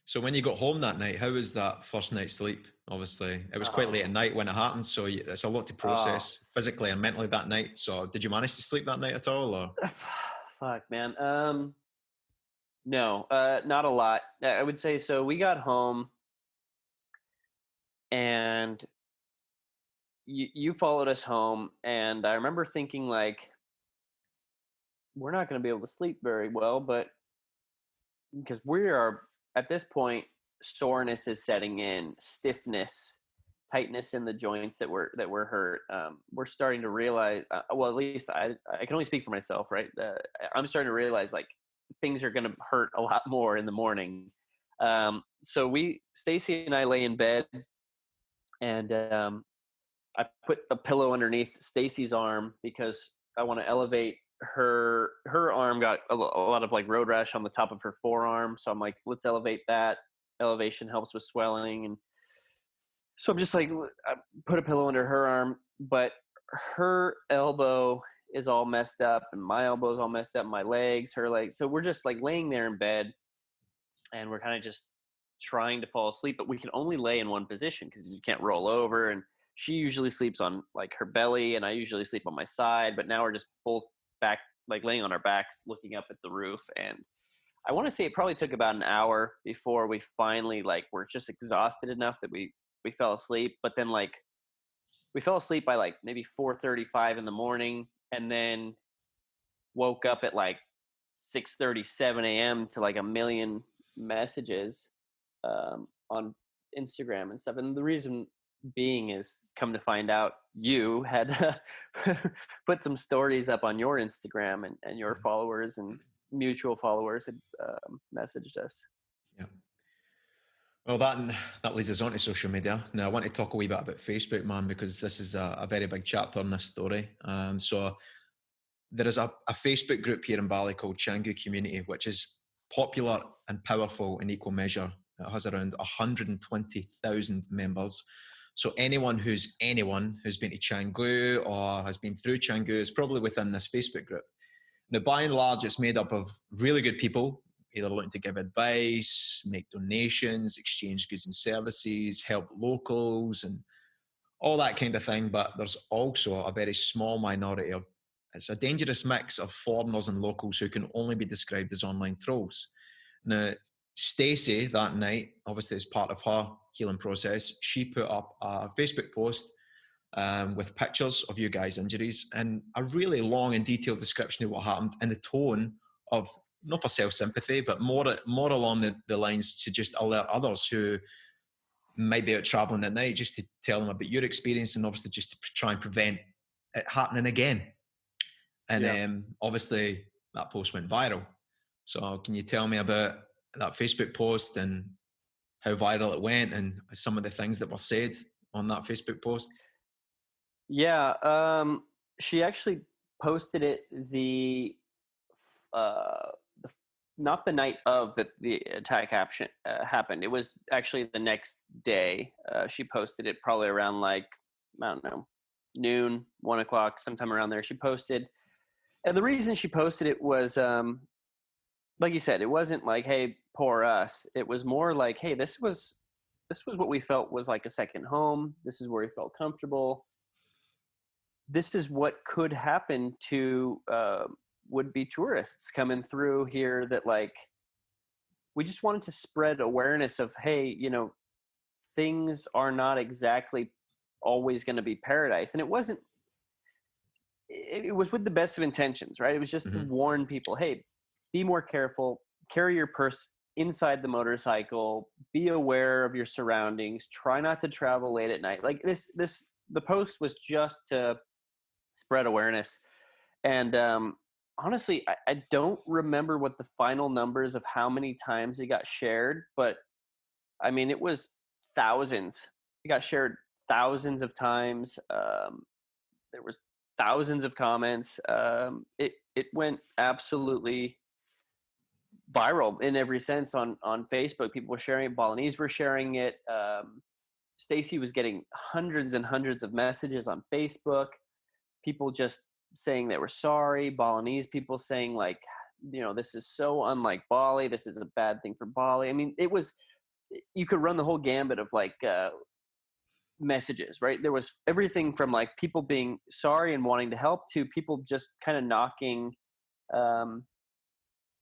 So when you got home that night, how was that first night's sleep? Obviously, it was quite late at night when it happened, so it's a lot to process physically and mentally that night. So did you manage to sleep that night at all? Or? Fuck, man. No, not a lot. I would say so. We got home, and you followed us home, and I remember thinking like, we're not going to be able to sleep very well, but because we are at this point, soreness is setting in, stiffness, tightness in the joints that were hurt. We're starting to realize, well, at least I can only speak for myself, right? I'm starting to realize like things are going to hurt a lot more in the morning. So Stacey and I lay in bed, and I put a pillow underneath Stacey's arm because I want to elevate her arm. Got a lot of like road rash on the top of her forearm, so I'm like, let's elevate that. Elevation helps with swelling, and so I'm just like, I put a pillow under her arm, but her elbow is all messed up, and my elbow is all messed up. My legs, her legs. So we're just like laying there in bed, and we're kind of just trying to fall asleep, but we can only lay in one position because you can't roll over. And she usually sleeps on like her belly, and I usually sleep on my side. But now we're just both back, like laying on our backs, looking up at the roof. And I want to say it probably took about an hour before we finally like were just exhausted enough that we fell asleep. But then like we fell asleep by like maybe 4:35 in the morning, and then woke up at like 6:37 a.m. to like a million messages on Instagram and stuff. And the reason being is, come to find out, you had put some stories up on your Instagram, and your followers and mutual followers had messaged us. Yeah. Well, that leads us on to social media. Now, I want to talk a wee bit about Facebook, man, because this is a very big chapter in this story. So there is a Facebook group here in Bali called Canggu Community, which is popular and powerful in equal measure. It has around 120,000 members. So anyone who's been to Canggu or has been through Canggu is probably within this Facebook group. Now, by and large, it's made up of really good people, either looking to give advice, make donations, exchange goods and services, help locals, and all that kind of thing. But there's also a very small minority it's a dangerous mix of foreigners and locals who can only be described as online trolls. Now, Stacey that night, obviously as part of her healing process, she put up a Facebook post with pictures of you guys' injuries and a really long and detailed description of what happened in the tone of, not for self-sympathy, but more along the lines to just alert others who might be out traveling at night, just to tell them about your experience and obviously just to try and prevent it happening again. And obviously that post went viral. So can you tell me about that Facebook post and how viral it went and some of the things that were said on that Facebook post? Yeah, she actually posted it uh, the not the night of the attack happened. It was actually the next day. She posted it probably around like, I don't know, noon, 1 o'clock, sometime around there. She posted, and the reason she posted it was, like you said, it wasn't like, "Hey, poor us." It was more like, "Hey, this was what we felt was like a second home. This is where we felt comfortable. This is what could happen to would-be tourists coming through here, that like we just wanted to spread awareness of, hey, things are not exactly always going to be paradise." And it was with the best of intentions, right? It was just to Mm-hmm. warn people, hey, be more careful, carry your purse inside the motorcycle, be aware of your surroundings, try not to travel late at night. Like the post was just to spread awareness. And honestly, I don't remember what the final numbers of how many times it got shared, but I mean, it was thousands. It got shared thousands of times. There was thousands of comments. It went absolutely viral in every sense on Facebook. People were sharing it. Balinese were sharing it. Stacey was getting hundreds and hundreds of messages on Facebook. People just saying they were sorry. Balinese people saying like, this is so unlike Bali. This is a bad thing for Bali. I mean, you could run the whole gambit of like messages, right? There was everything from like people being sorry and wanting to help to people just kind of knocking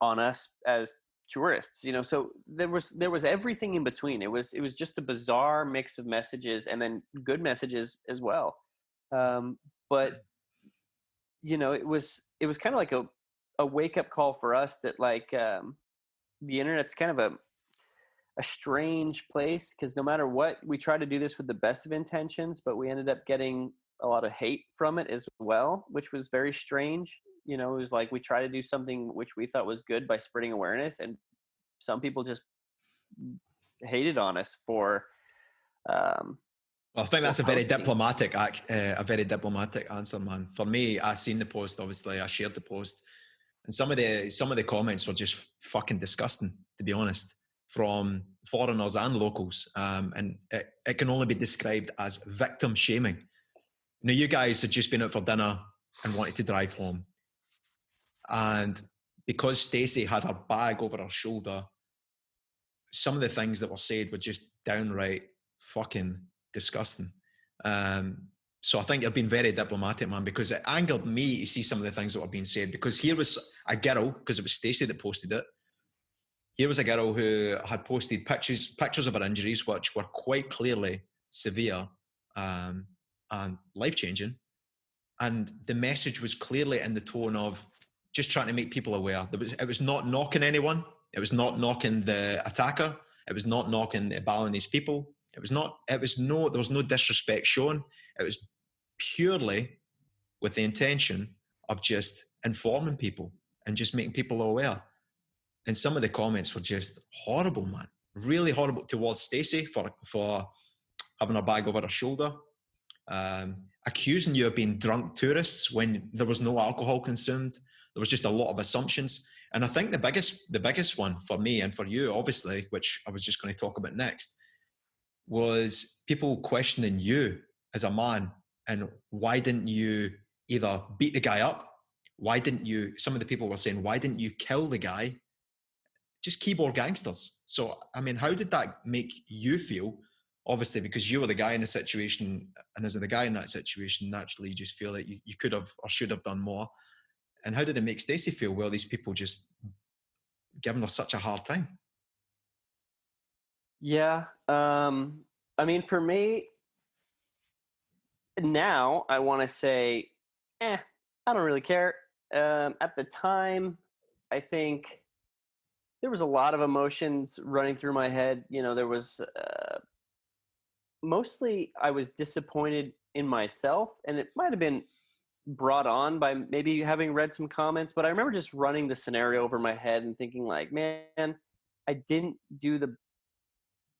on us as tourists, so there was everything in between. It was just a bizarre mix of messages, and then good messages as well. But it was kind of like a wake-up call for us that like the internet's kind of a strange place, because no matter what, we try to do this with the best of intentions, but we ended up getting a lot of hate from it as well, which was very strange. It was like we try to do something which we thought was good by spreading awareness, and some people just hated on us for Well, I think that's a very posting. diplomatic answer, man. For me, I seen the post. Obviously, I shared the post, and some of the comments were just fucking disgusting, to be honest, from foreigners and locals. And it can only be described as victim shaming. You guys had just been out for dinner and wanted to drive home, and because Stacey had her bag over her shoulder, some of the things that were said were just downright fucking disgusting. So I think you're being very diplomatic, man, because it angered me to see some of the things that were being said. Because here was a girl, because it was Stacey that posted it. Here was a girl who had posted pictures of her injuries, which were quite clearly severe and life-changing. And the message was clearly in the tone of just trying to make people aware. It was not knocking anyone. It was not knocking the attacker. It was not knocking the Balinese people. There was no disrespect shown. It was purely with the intention of just informing people and just making people aware. And some of the comments were just horrible, man. Really horrible towards Stacey for having her bag over her shoulder. Accusing you of being drunk tourists when there was no alcohol consumed. There was just a lot of assumptions. And I think the biggest one for me and for you, obviously, which I was just going to talk about next, was people questioning you as a man, and why didn't you either beat the guy up? Some of the people were saying, why didn't you kill the guy? Just keyboard gangsters. So, I mean, how did that make you feel? Obviously, because you were the guy in the situation, and as the guy in that situation, naturally you just feel like you could have or should have done more. And how did it make Stacey feel? Well, these people just giving her such a hard time. Yeah. I mean, for me, now I want to say, I don't really care. At the time, I think there was a lot of emotions running through my head. There was mostly I was disappointed in myself, and it might have been brought on by maybe having read some comments, but I remember just running the scenario over my head and thinking like, man, I didn't do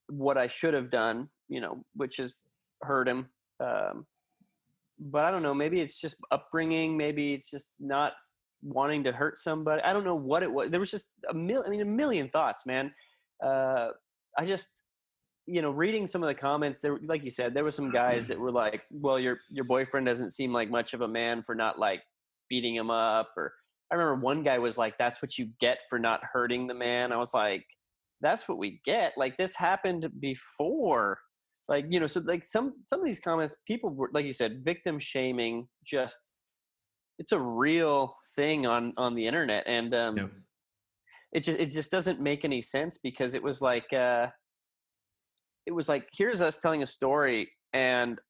what I should have done, which is hurt him. But I don't know, maybe it's just upbringing. Maybe it's just not wanting to hurt somebody. I don't know what it was. There was just a million thoughts, man. I just, reading some of the comments there, like you said, there were some guys that were like, well, your boyfriend doesn't seem like much of a man for not like beating him up. Or I remember one guy was like, that's what you get for not hurting the man. I was like, that's what we get. Like, this happened before. Like, so like some of these comments, people were, like you said, victim shaming, just, it's a real thing on the internet. And it just doesn't make any sense, because it was like, here's us telling a story and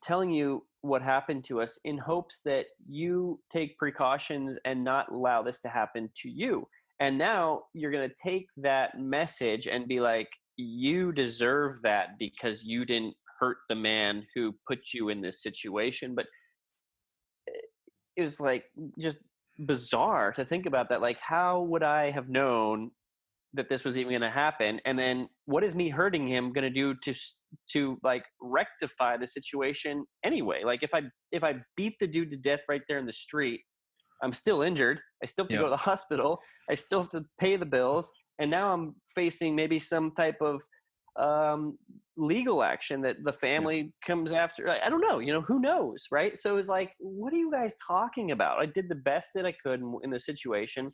telling you what happened to us in hopes that you take precautions and not allow this to happen to you. And now you're going to take that message and be like, you deserve that because you didn't hurt the man who put you in this situation. But it was like just bizarre to think about that. Like, how would I have known that this was even going to happen? And then what is me hurting him going to do to like rectify the situation anyway? Like, if I beat the dude to death right there in the street, I'm still injured. I still have to go to the hospital. I still have to pay the bills. And now I'm facing maybe some type of legal action that the family comes after. I don't know, who knows, right? So it's like, what are you guys talking about? I did the best that I could in the situation.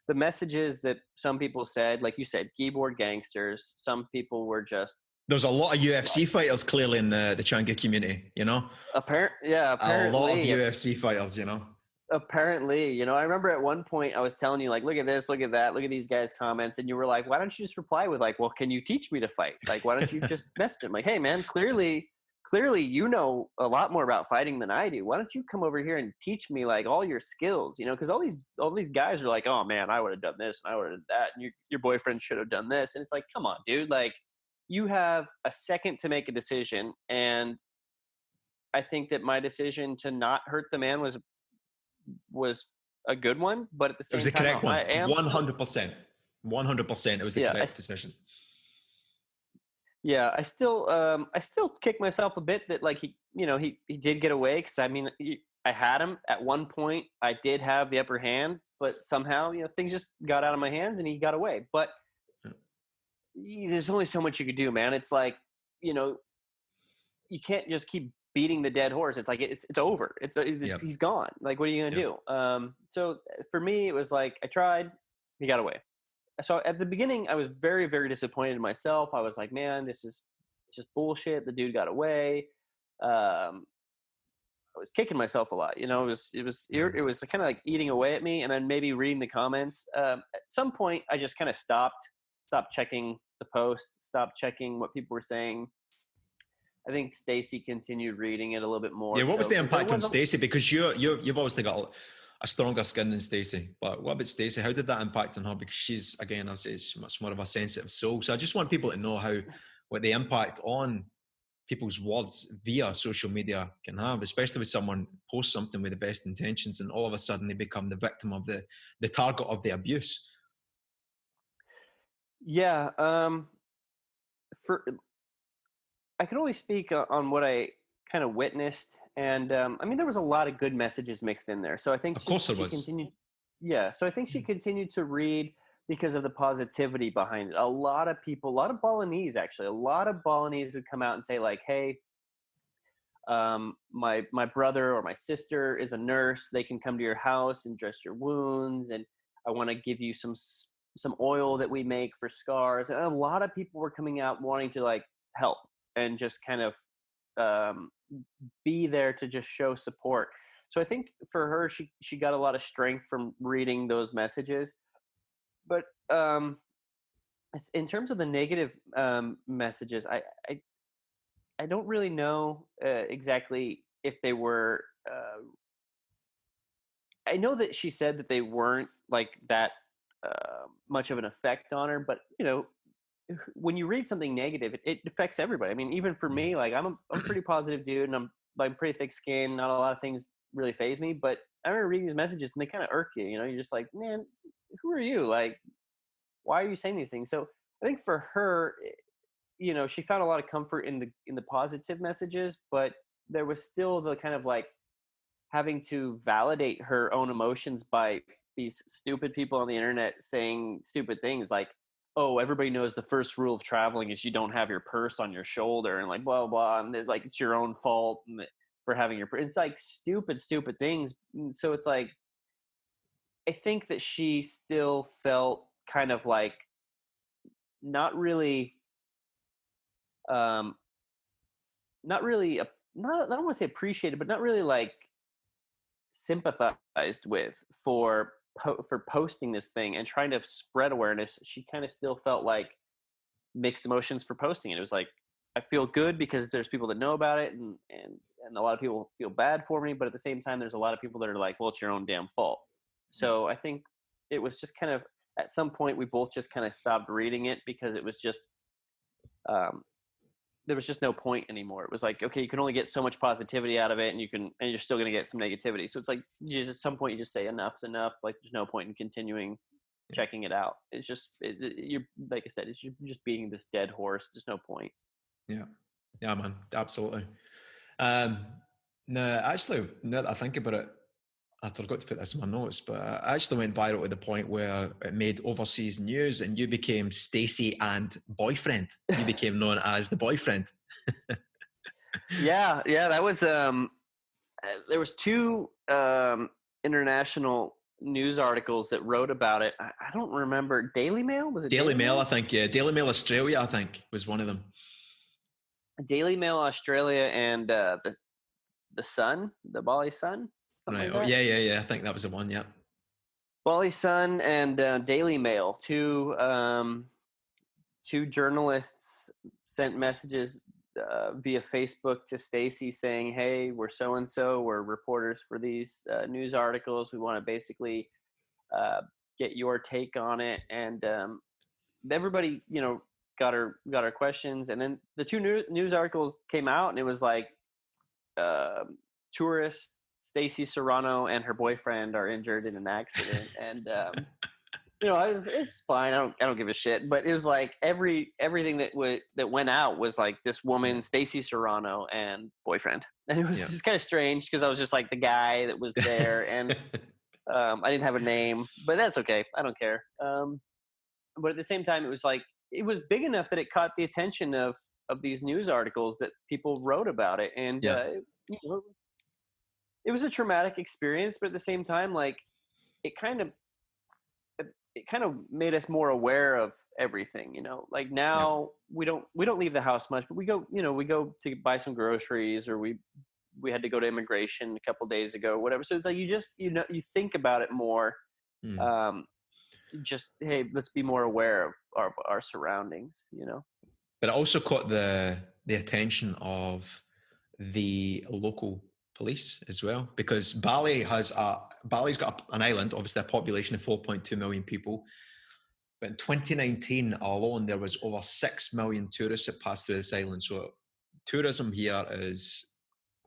The messages that some people said, like you said, keyboard gangsters. Some people were just. There's a lot of UFC fighters clearly in the Changa community, Apparently, a lot of UFC fighters, Apparently, I remember at one point I was telling you, like, look at this, look at that, look at these guys' comments, and you were like, why don't you just reply with like, well, can you teach me to fight? Like, why don't you just message him like, hey man, clearly you know a lot more about fighting than I do. Why don't you come over here and teach me like all your skills? Because all these guys are like, oh man, I would have done this and I would have done that, and your boyfriend should have done this. And it's like, come on, dude, like, you have a second to make a decision, and I think that my decision to not hurt the man was a good one, but at the same time, it was the correct one. 100%. It was the correct decision. Yeah, I still kick myself a bit that like he did get away, because I mean, I had him at one point. I did have the upper hand, but somehow things just got out of my hands and he got away. But there's only so much you could do, man. It's like, you can't just keep beating the dead horse. It's like it's over. He's gone. Like, what are you gonna do? So for me, it was like, I tried. He got away. So at the beginning, I was very, very disappointed in myself. I was like, man, this is just bullshit. The dude got away. I was kicking myself a lot. It was kind of like eating away at me. And then maybe reading the comments. At some point, I just kind of stopped checking the post, stopped checking what people were saying. I think Stacey continued reading it a little bit more. Yeah, what was the impact on Stacey? Because you've obviously got a stronger skin than Stacey. But what about Stacey? How did that impact on her? Because she's, again, I'll say, it's much more of a sensitive soul. So I just want people to know what the impact on people's words via social media can have, especially if someone posts something with the best intentions and all of a sudden they become the victim of the target of the abuse. Yeah. I can only speak on what I kind of witnessed. And I mean, there was a lot of good messages mixed in there. So I think she continued. Yeah. So I think she continued to read because of the positivity behind it. A lot of people, a lot of Balinese would come out and say like, hey, my brother or my sister is a nurse. They can come to your house and dress your wounds. And I want to give you some oil that we make for scars. And a lot of people were coming out wanting to like help and just kind of be there to just show support. So I think for her, she got a lot of strength from reading those messages. But in terms of the negative messages, I don't really know exactly if they were. I know that she said that they weren't like that much of an effect on her, but when you read something negative, it affects everybody. I mean, even for me, like I'm a pretty positive dude, and I'm pretty thick skinned. Not a lot of things really faze me, but I remember reading these messages and they kind of irk you. You're just like, man, who are you? Like, why are you saying these things? So I think for her, she found a lot of comfort in the positive messages, but there was still the kind of like having to validate her own emotions by these stupid people on the internet saying stupid things like, oh, everybody knows the first rule of traveling is you don't have your purse on your shoulder, and like blah blah, and it's like it's your own fault for having your it's like stupid things. So it's like I think that she still felt kind of like not really um not really not I don't want to say appreciated, but not really like sympathized with for posting this thing and trying to spread awareness. She kind of still felt like mixed emotions for posting it. It was like I feel good because there's people that know about it, and a lot of people feel bad for me, but at the same time there's a lot of people that are like, well, it's your own damn fault. So I think it was just kind of at some point we both just kind of stopped reading it because it was just um there was just no point anymore. It was like, okay, you can only get so much positivity out of it, and you're still going to get some negativity. So it's like, at some point you just say enough's enough. Like there's no point in continuing checking it out. It's just, you're, like I said, you're just beating this dead horse. There's no point. Yeah. Yeah, man. Absolutely. Um, no, actually, now that I think about it, I forgot to put this in my notes, but I actually went viral to the point where it made overseas news and you became Stacey and boyfriend. You became known as the boyfriend. Yeah. That was, there was two international news articles that wrote about it. I don't remember. Daily Mail? Was it Daily Mail, I think, yeah. Daily Mail Australia, I think, was one of them. Daily Mail Australia and the Sun, the Bali Sun. Right. Oh, yeah. I think that was the one, yeah. Bali Sun and Daily Mail, two journalists sent messages via Facebook to Stacey saying, "Hey, we're so and so. We're reporters for these news articles. We want to basically get your take on it." And everybody, got our questions. And then the two news articles came out, and it was like, tourist Stacey Serrano and her boyfriend are injured in an accident, and it's fine. I don't give a shit. But it was like everything that wwent out was like this woman, Stacey Serrano, and boyfriend, and it was just kind of strange because I was just like the guy that was there, and I didn't have a name, but that's okay. I don't care. But at the same time, it was like it was big enough that it caught the attention of these news articles that people wrote about it, and it was a traumatic experience. But at the same time, like it kind of made us more aware of everything, like now we don't leave the house much, but we go to buy some groceries, or we had to go to immigration a couple days ago, whatever. So it's like, you think about it more. Just, hey, let's be more aware of our surroundings, But it also caught the attention of the local police as well, because Bali's got an island, obviously a population of 4.2 million people. But in 2019 alone, there was over 6 million tourists that passed through this island. So tourism here is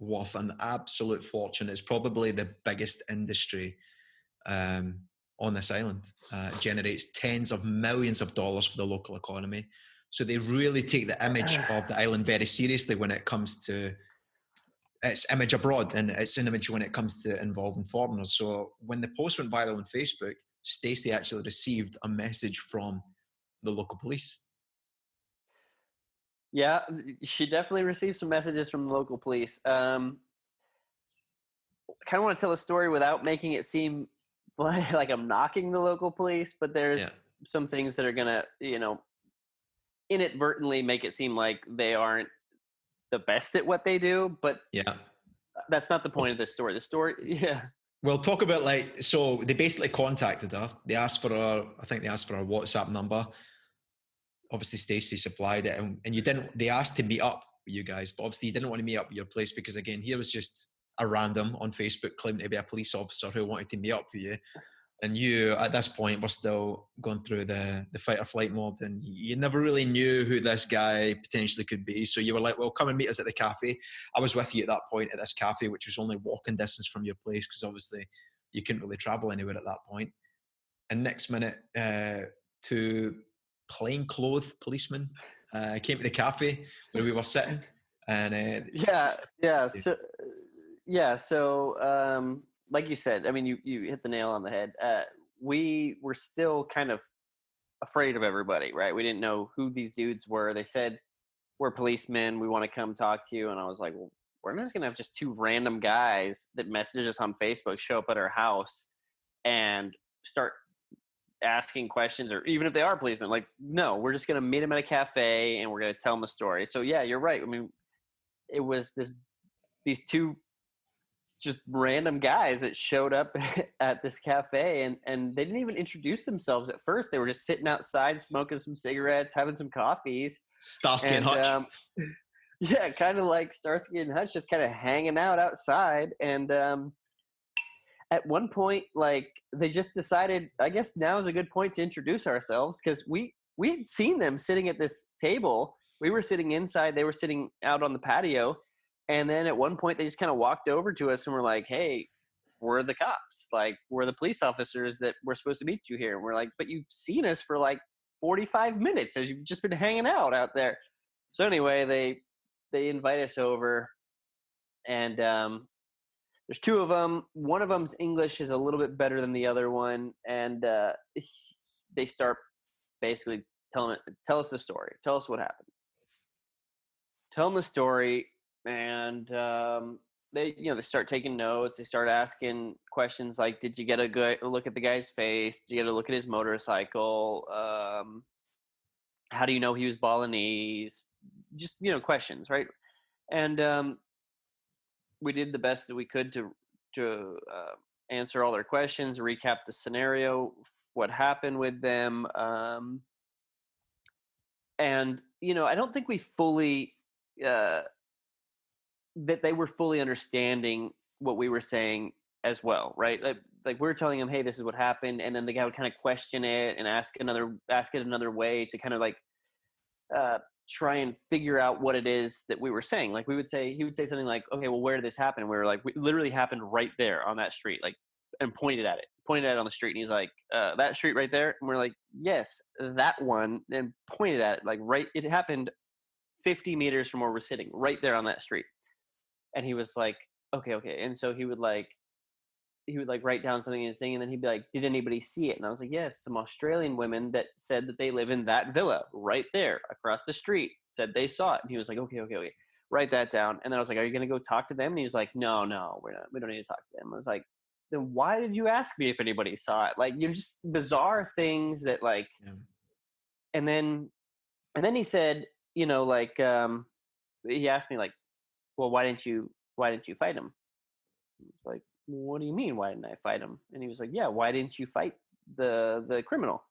worth an absolute fortune. It's probably the biggest industry on this island. It generates tens of millions of dollars for the local economy. So they really take the image of the island very seriously when it comes to its image abroad, and its image when it comes to involving foreigners. So when the post went viral on Facebook, Stacey actually received a message from the local police. Yeah, she definitely received some messages from the local police. I kind of want to tell a story without making it seem like I'm knocking the local police, but there's some things that are gonna, inadvertently make it seem like they aren't the best at what they do. But that's not the point of this story. The story, Well, talk about so they basically contacted her. They asked for her, I think they asked for her WhatsApp number. Obviously, Stacey supplied it, and you didn't. They asked to meet up with you guys, but obviously you didn't want to meet up at your place because, again, here was just a random on Facebook claiming to be a police officer who wanted to meet up with you. And you, at this point, were still going through the fight or flight mode, and you never really knew who this guy potentially could be. So you were like, well, come and meet us at the cafe. I was with you at that point at this cafe, which was only walking distance from your place because obviously you couldn't really travel anywhere at that point. And next minute, two plainclothes policemen came to the cafe where we were sitting, and So like you said, I mean, you hit the nail on the head. We were still kind of afraid of everybody, right? We didn't know who these dudes were. They said, we're policemen, we want to come talk to you. And I was like, well, we're just gonna have just two random guys that message us on Facebook show up at our house and start asking questions, or even if they are policemen, like, no, we're just gonna meet them at a cafe and we're gonna tell them the story. So yeah, you're right. I mean, it was these two just random guys that showed up at this cafe, and they didn't even introduce themselves at first. They were just sitting outside smoking some cigarettes, having some coffees. Starsky and Hutch. Yeah, kind of like Starsky and Hutch, just kind of hanging out outside. And at one point, like, they just decided, I guess now is a good point to introduce ourselves, because we had seen them sitting at this table. We were sitting inside, they were sitting out on the patio. And then at one point, they just kind of walked over to us and were like, hey, we're the cops. Like, we're the police officers that we're supposed to meet you here. And we're like, but you've seen us for like 45 minutes as you've just been hanging out there. So anyway, they invite us over, and there's two of them. One of them's English is a little bit better than the other one. And they start basically tell us the story. Tell us what happened. Tell them the story. And they start taking notes. They start asking questions like, did you get a good look at the guy's face? Did you get a look at his motorcycle? How do you know he was Balinese? Just, questions, right? And we did the best that we could to answer all their questions, recap the scenario, what happened with them. And, I don't think we fully... that they were fully understanding what we were saying as well, right? Like we were telling them, hey, this is what happened, and then the guy would kind of question it and ask it another way to kind of like try and figure out what it is that we were saying. Like he would say something like, okay, well, where did this happen? And we were like, it literally happened right there on that street, like, and pointed at it on the street. And he's like, that street right there? And we're like, yes, that one. And pointed at it, like, right, it happened 50 meters from where we're sitting, right there on that street. And he was like, okay. And so he would write down something in his thing, and then he'd be like, did anybody see it? And I was like, yes, some Australian women that said that they live in that villa right there across the street said they saw it. And he was like, okay, write that down. And then I was like, are you going to go talk to them? And he was like, no, we don't need to talk to them. I was like, then why did you ask me if anybody saw it? Like, just bizarre things that, like, yeah. And then he said, like, he asked me, like, well, why didn't you fight him? I was like, what do you mean, why didn't I fight him? And he was like, yeah, why didn't you fight the criminal?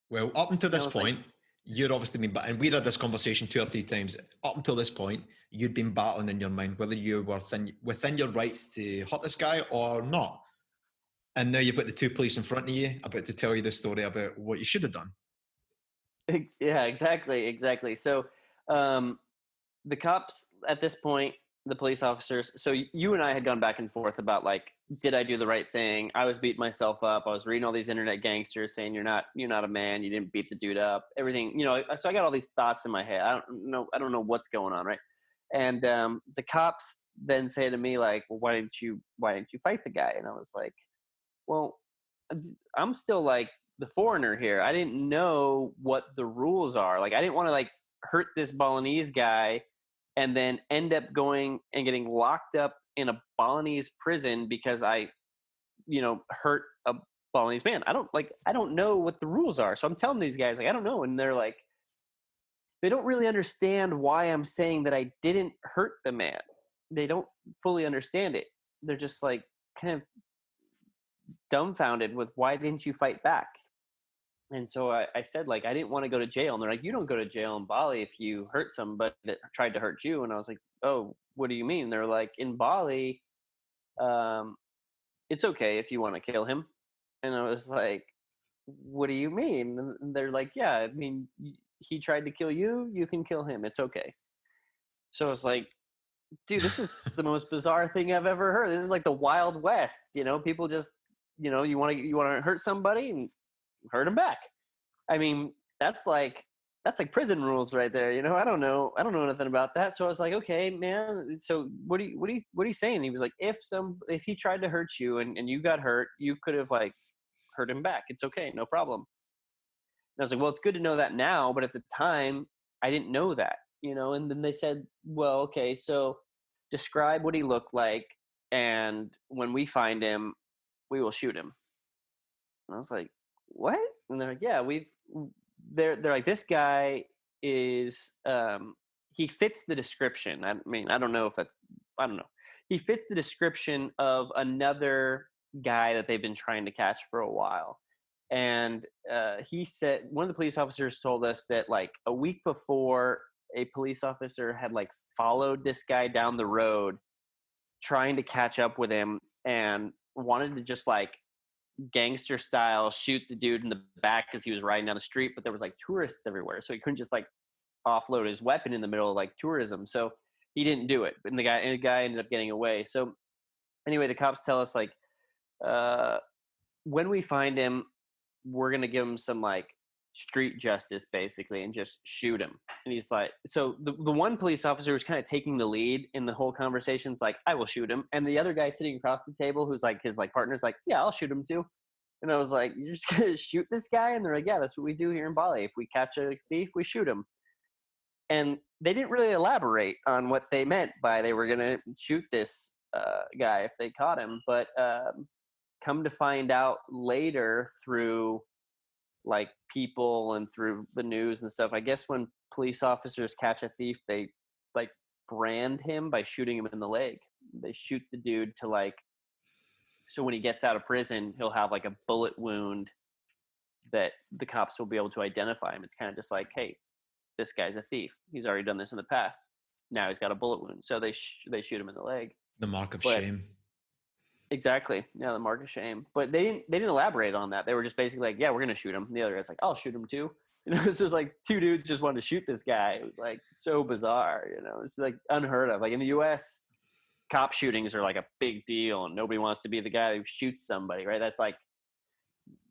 Well, up until this point, you'd obviously been, and we had this conversation 2 or 3 times. Up until this point, you'd been battling in your mind whether you were within your rights to hurt this guy or not. And now you've got the 2 police in front of you about to tell you the story about what you should have done. Yeah, exactly. So the cops at this point, the police officers, so you and I had gone back and forth about, like, did I do the right thing? I was beating myself up. I was reading all these internet gangsters saying you're not a man, you didn't beat the dude up, everything, so I got all these thoughts in my head. I don't know what's going on, right? And the cops then say to me, like, well, why didn't you fight the guy? And I was like, well, I'm still, like, the foreigner here. I didn't know what the rules are. Like, I didn't want to, like, hurt this Balinese guy and then end up going and getting locked up in a Balinese prison because I, hurt a Balinese man. I don't know what the rules are. So I'm telling these guys, like, I don't know. And they're like, they don't really understand why I'm saying that I didn't hurt the man. They don't fully understand it. They're just, like, kind of dumbfounded with, why didn't you fight back? And so I said, like, I didn't want to go to jail. And they're like, you don't go to jail in Bali if you hurt somebody that tried to hurt you. And I was like, oh, what do you mean? They're like, in Bali, it's okay if you want to kill him. And I was like, what do you mean? And they're like, yeah, I mean, he tried to kill you, you can kill him. It's okay. So I was like, dude, this is the most bizarre thing I've ever heard. This is like the Wild West. People just, you want to hurt somebody and hurt him back. I mean, that's like that's like prison rules right there. I don't know nothing about that. So I was like, okay, man. So what are you saying? He was like, if he tried to hurt you and you got hurt, you could have like hurt him back. It's okay, no problem. And I was like, well, it's good to know that now, but at the time, I didn't know that, And then they said, well, okay, so describe what he looked like, and when we find him, we will shoot him. And I was like, what? And they're like, yeah, they're like, this guy is, he fits the description. I mean, I don't know. He fits the description of another guy that they've been trying to catch for a while. And he said, one of the police officers told us that like a week before, a police officer had like followed this guy down the road trying to catch up with him and wanted to just like gangster style shoot the dude in the back because he was riding down the street, but there was like tourists everywhere, so he couldn't just like offload his weapon in the middle of like tourism. So he didn't do it, and the guy ended up getting away. So anyway, the cops tell us like when we find him, we're gonna give him some like street justice basically and just shoot him. And he's like, so the one police officer was kind of taking the lead in the whole conversation's like, I will shoot him. And the other guy sitting across the table, who's like his like partner's like, yeah, I'll shoot him too. And I was like, you're just gonna shoot this guy? And they're like, yeah, that's what we do here in Bali. If we catch a thief, we shoot him. And they didn't really elaborate on what they meant by they were gonna shoot this guy if they caught him. But come to find out later through like people and through the news and stuff, I guess when police officers catch a thief, they like brand him by shooting him in the leg. They shoot the dude to like, so when he gets out of prison, he'll have like a bullet wound that the cops will be able to identify him. It's kind of just like, hey, this guy's a thief. He's already done this in the past. Now he's got a bullet wound. So they shoot him in the leg. The mark of shame. Exactly. Yeah, the mark of shame. But they didn't elaborate on that. They were just basically like, yeah, we're gonna shoot him. And the other guy's like, I'll shoot him too. It's just like two dudes just wanted to shoot this guy. It was like so bizarre. It's like unheard of. Like in the U.S., cop shootings are like a big deal, and nobody wants to be the guy who shoots somebody, right? That's like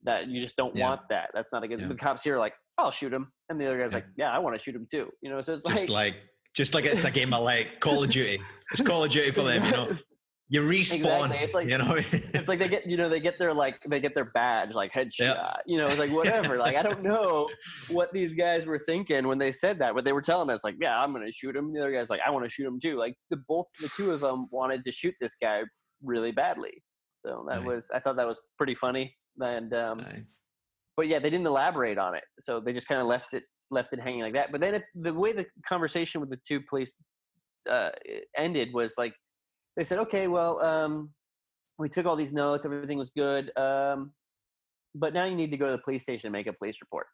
that. You just don't want that. That's not a good. The cops here are like, I'll shoot him, and the other guy's like, yeah, I want to shoot him too. So it's just like it's a game of like Call of Duty. It's Call of Duty for them, You respawn, exactly. It's like, it's like they get their badge, like headshot, it's like whatever. Like, I don't know what these guys were thinking when they said that, but they were telling us like, yeah, I'm going to shoot him. The other guy's like, I want to shoot him too. Like the two of them wanted to shoot this guy really badly. So I thought that was pretty funny. And, but yeah, they didn't elaborate on it. So they just kind of left it hanging like that. But then the way the conversation with the two police ended was like, they said, okay, well, we took all these notes. Everything was good. But now you need to go to the police station and make a police report.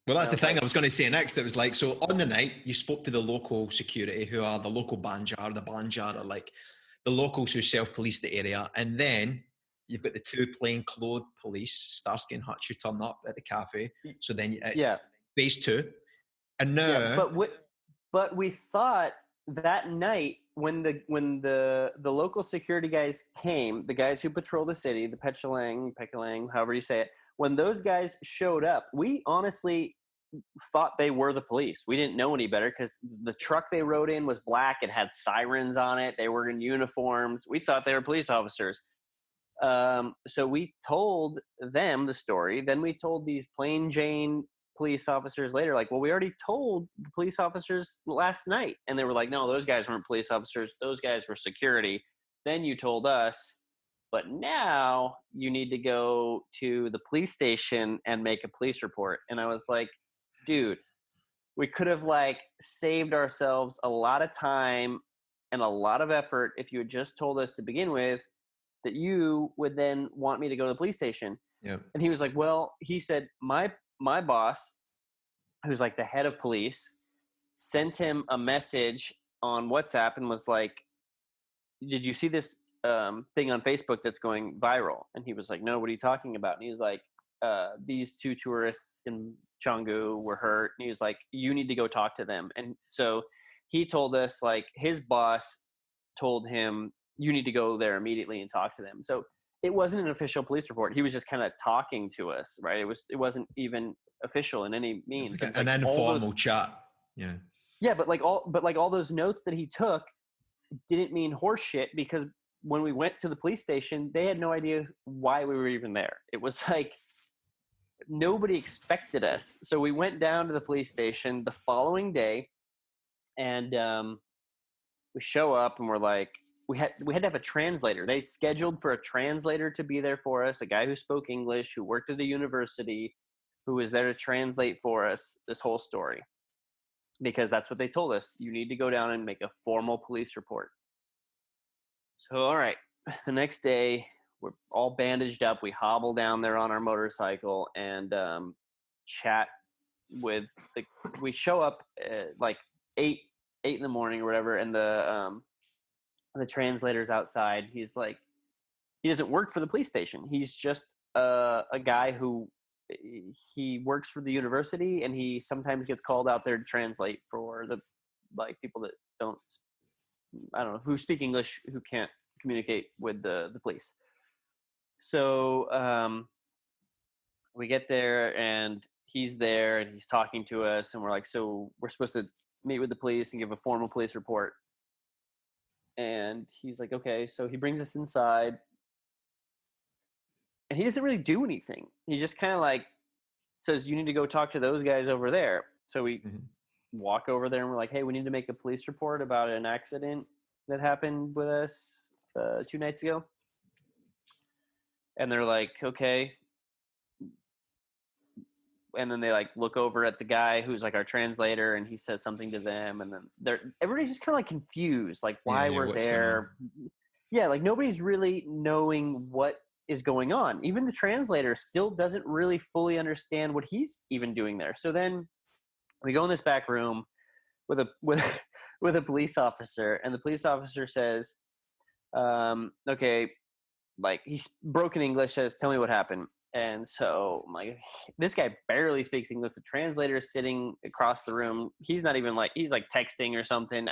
Well, that's the thing I was going to say next. It was like, so on the night, you spoke to the local security, who are the local Banjar. The Banjar are like the locals who self-police the area. And then you've got the two plainclothes police, Starsky and Hutch, who turn up at the cafe. So then it's phase two. And now... Yeah, but we thought that night, when the local security guys came, the guys who patrol the city, the Pechalang, however you say it, when those guys showed up, we honestly thought they were the police. We didn't know any better because the truck they rode in was black. It had sirens on it. They were in uniforms. We thought they were police officers. So we told them the story. Then we told these plain Jane police officers later, like, well, we already told the police officers last night. And they were like, no, those guys weren't police officers. Those guys were security. Then you told us, but now you need to go to the police station and make a police report. And I was like, dude, we could have like saved ourselves a lot of time and a lot of effort if you had just told us to begin with that you would then want me to go to the police station. Yeah. And he was like, well, he said, my boss, who's like the head of police, sent him a message on WhatsApp and was like, did you see this thing on Facebook that's going viral? And he was like, no, what are you talking about? And he was like, these two tourists in Canggu were hurt. And he was like, you need to go talk to them. And so he told us, like, his boss told him, you need to go there immediately and talk to them. So it wasn't an official police report. He was just kind of talking to us, right? It wasn't even official in any means. It's like It's an like informal chat. Yeah. Yeah, but all those notes that he took didn't mean horse shit, because when we went to the police station, they had no idea why we were even there. It was like nobody expected us. So we went down to the police station the following day, and we show up, and we're like, we had to have a translator. They scheduled for a translator to be there for us, a guy who spoke English, who worked at the university, who was there to translate for us this whole story. Because that's what they told us. You need to go down and make a formal police report. So, all right. The next day, we're all bandaged up. We hobble down there on our motorcycle and chat with we show up at like 8 in the morning or whatever, and the translator's outside. He's like, he doesn't work for the police station. He's just a guy who he works for the university, and he sometimes gets called out there to translate for the people that don't, I don't know, who speak English, who can't communicate with the police. So we get there, and he's there, and he's talking to us, and we're like, so we're supposed to meet with the police and give a formal police report. And he's like, okay. So he brings us inside, and he doesn't really do anything. He just kind of like says, you need to go talk to those guys over there. So we walk over there, and we're like, hey, we need to make a police report about an accident that happened with us 2 nights ago. And they're like, okay. And then they like look over at the guy who's like our translator, and he says something to them. And then everybody's just kind of like confused, like why we're there. Yeah. Like nobody's really knowing what is going on. Even the translator still doesn't really fully understand what he's even doing there. So then we go in this back room with a police officer, and the police officer says, okay, like he's broken English, says, tell me what happened. And so I'm like, this guy barely speaks English. The translator is sitting across the room. He's not even like, he's like texting or something.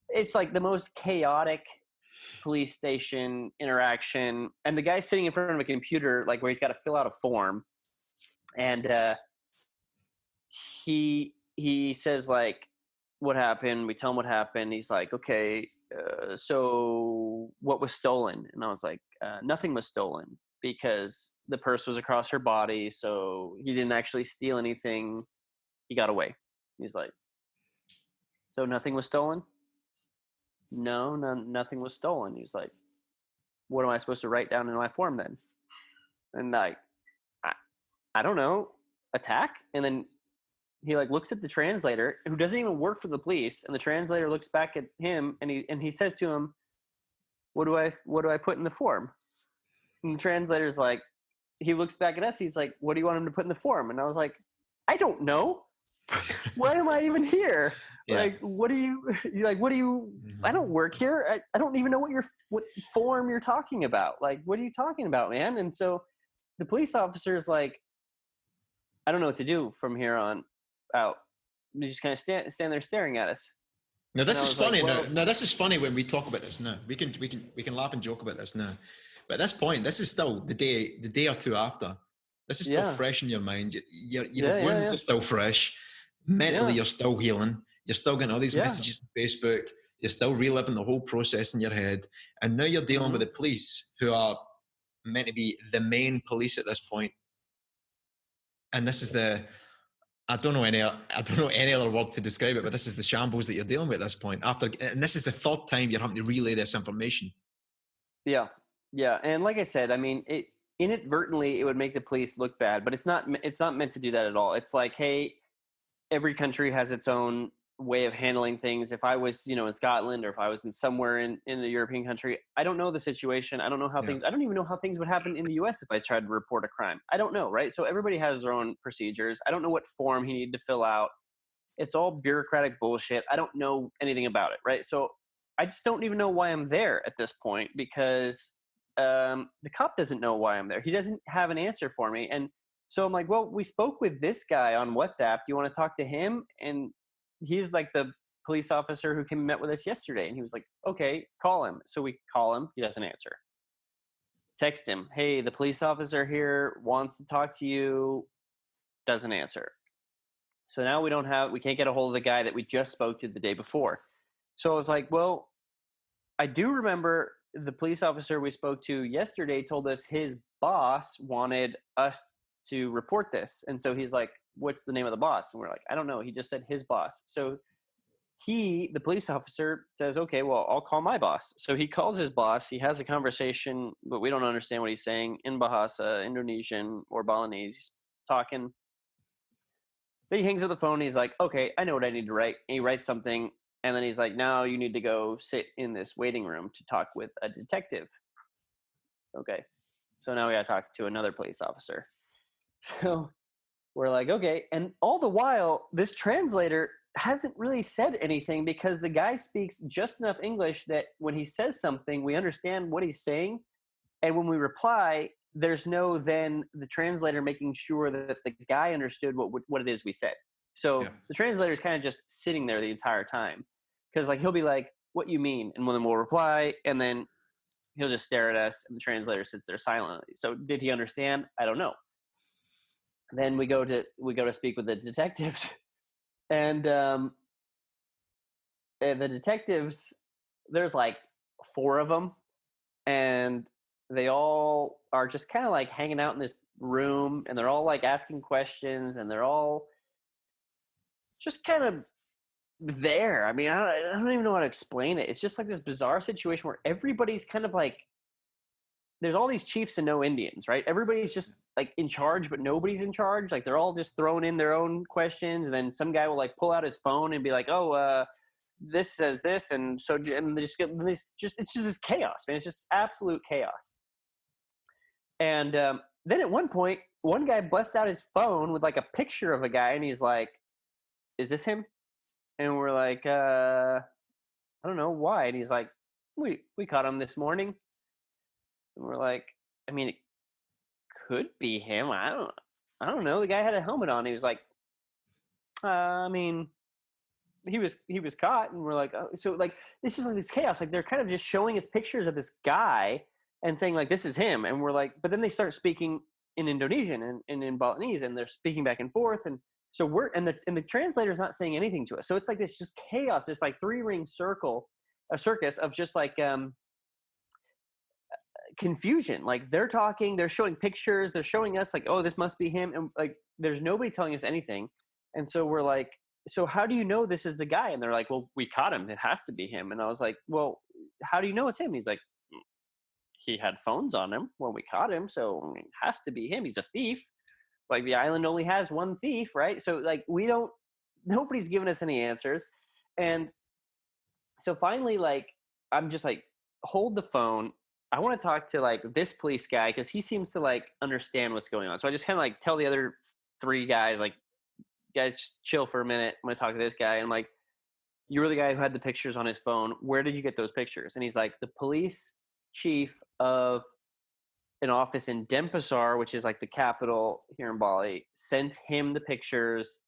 It's like the most chaotic police station interaction. And the guy's sitting in front of a computer, like where he's got to fill out a form. And he says like, what happened? We tell him what happened. He's like, okay, so what was stolen? And I was like, nothing was stolen, because the purse was across her body. So he didn't actually steal anything. He got away. He's like, so nothing was stolen? No, nothing was stolen. He's like, what am I supposed to write down in my form then? And like, I don't know, attack? And then he like looks at the translator, who doesn't even work for the police, and the translator looks back at him, and he says to him, what do I put in the form? And the translator's like, he looks back at us, he's like, what do you want him to put in the form? And I was like, I don't know. Why am I even here? Yeah. Like, what do you I don't work here. I don't even know what form you're talking about. Like, what are you talking about, man? And so the police officer is like, I don't know what to do from here on out. They just kind of stand there staring at us. Now this is funny. Like, now this is funny when we talk about this now. We can laugh and joke about this now. But at this point, this is still the day or two after. This is still fresh in your mind. Your wounds are still fresh. Mentally, you're still healing. You're still getting all these messages on Facebook. You're still reliving the whole process in your head. And now you're dealing with the police, who are meant to be the main police at this point. And this is I don't know any other word to describe it, but this is the shambles that you're dealing with at this point. And this is the third time you're having to relay this information. Yeah. Yeah. And like I said, I mean, inadvertently it would make the police look bad, but it's not meant to do that at all. It's like, hey, every country has its own way of handling things. If I was, in Scotland, or if I was in somewhere in the European country, I don't know the situation. I don't know how I don't even know how things would happen in the US if I tried to report a crime. I don't know. Right. So everybody has their own procedures. I don't know what form he needed to fill out. It's all bureaucratic bullshit. I don't know anything about it. Right. So I just don't even know why I'm there at this point, because the cop doesn't know why I'm there. He doesn't have an answer for me. And so I'm like, well, we spoke with this guy on WhatsApp. Do you want to talk to him? And he's like the police officer who came and met with us yesterday. And he was like, okay, call him. So we call him. He doesn't answer. text him, hey, the police officer here wants to talk to you, doesn't answer. So now we can't get a hold of the guy that we just spoke to the day before. So I was like, well, I do remember the police officer we spoke to yesterday told us his boss wanted us to report this. And so he's like, what's the name of the boss? And we're like, I don't know. He just said his boss. So the police officer says, okay, well, I'll call my boss. So he calls his boss. He has a conversation, but we don't understand what he's saying in Bahasa, Indonesian, or Balinese. He's talking. Then he hangs up the phone. And he's like, okay, I know what I need to write. And he writes something. And then he's like, now you need to go sit in this waiting room to talk with a detective. Okay. So now we got to talk to another police officer. So we're like, okay. And all the while, this translator hasn't really said anything because the guy speaks just enough English that when he says something, we understand what he's saying. And when we reply, there's no then the translator making sure that the guy understood what it is we said. So the translator is kind of just sitting there the entire time because like he'll be like, what you mean? And then we'll reply, and then he'll just stare at us, and the translator sits there silently. So did he understand? I don't know. Then we go to speak with the detectives, and the detectives, there's like 4 of them, and they all are just kind of like hanging out in this room, and they're all like asking questions, and they're all just kind of there. I mean, I don't even know how to explain it. It's just like this bizarre situation where everybody's kind of like, there's all these chiefs and no Indians, right? Everybody's just like in charge, but nobody's in charge. Like they're all just throwing in their own questions, and then some guy will like pull out his phone and be like, "Oh, this says this," and so and they just get it's just this chaos, man. It's just absolute chaos. And then at one point, one guy busts out his phone with like a picture of a guy, and he's like, is this him? And we're like, I don't know why. And he's like, we caught him this morning. And we're like, I mean, it could be him. I don't know. The guy had a helmet on. He was like, I mean, he was caught. And we're like, oh. So like, it's just like this chaos. Like they're kind of just showing us pictures of this guy and saying like, this is him. And we're like, but then they start speaking in Indonesian and in Balinese, and they're speaking back and forth. And so the translator's not saying anything to us. So it's like this just chaos, this like 3-ring circus of just like confusion. Like they're talking, they're showing pictures, they're showing us like, oh, this must be him. And like, there's nobody telling us anything. And so we're like, so how do you know this is the guy? And they're like, well, we caught him. It has to be him. And I was like, well, how do you know it's him? He's like, he had phones on him when we caught him. So I mean, it has to be him. He's a thief. Like the island only has one thief, right? So like nobody's giving us any answers. And so finally, like, I'm just like, hold the phone. I want to talk to like this police guy because he seems to like understand what's going on. So I just kind of like tell the other 3 guys, like, guys, just chill for a minute. I'm going to talk to this guy. And I'm like, you were the guy who had the pictures on his phone. Where did you get those pictures? And he's like, the police chief of an office in Denpasar, which is like the capital here in Bali, sent him the pictures,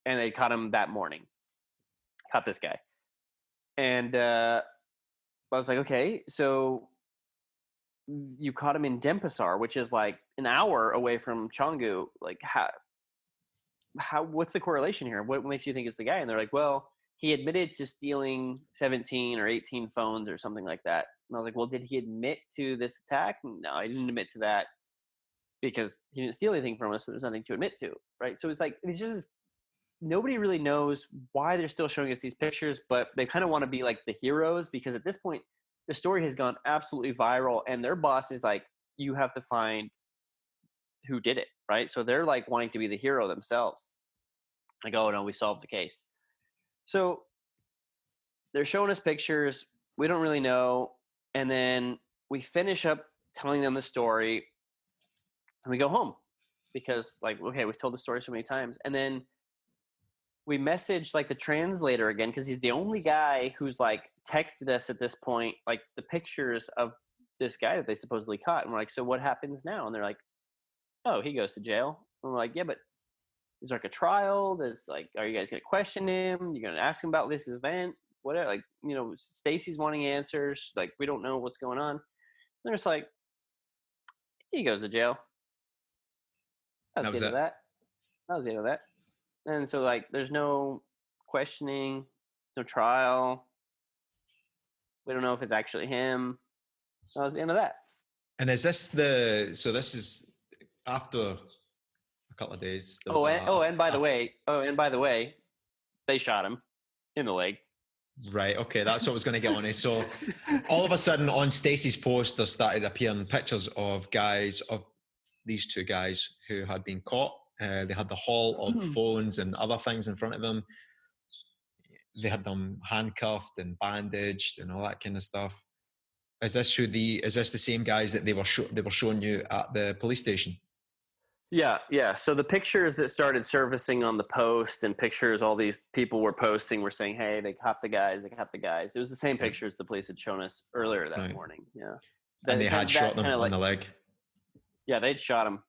and they caught him that morning. Caught this guy. And I was like, okay, so you caught him in Denpasar, which is like an hour away from Canggu. Like how what's the correlation here? What makes you think it's the guy? And they're like, well, he admitted to stealing 17 or 18 phones or something like that. And I was like, well, did he admit to this attack? No, he didn't admit to that because he didn't steal anything from us, so there's nothing to admit to, right? So it's like, it's just, nobody really knows why they're still showing us these pictures, but they kind of want to be like the heroes because at this point, the story has gone absolutely viral, and their boss is like, you have to find who did it, right? So they're like wanting to be the hero themselves. Like, oh no, we solved the case. So they're showing us pictures. We don't really know. And then we finish up telling them the story and we go home because like, okay, we've told the story so many times. And then we message like the translator again, because he's the only guy who's like texted us at this point, like the pictures of this guy that they supposedly caught. And we're like, so what happens now? And they're like, oh, he goes to jail. And we're like, yeah, but is there like a trial? There's like, are you guys going to question him? You're going to ask him about this event? Whatever, like, you know, Stacey's wanting answers. Like, we don't know what's going on. And they're just like, He goes to jail. That was the end of it. that. That was the end of that. And so, like, there's no questioning, no trial. We don't know if it's actually him. That was the end of that. And is this this is after a couple of days. And by the way, they shot him in the leg. Right. Okay. That's what I was going to get on it. So all of a sudden on Stacey's post, there started appearing pictures of these two guys who had been caught. They had the haul of phones and other things in front of them. They had them handcuffed and bandaged and all that kind of stuff. Is this the same guys that they were showing you at the police station? Yeah. So the pictures that started surfacing on the post and pictures all these people were posting were saying, hey, they caught the guys. It was the same pictures the police had shown us earlier that morning. Yeah. And they had shot them on the leg. Yeah, they'd shot him.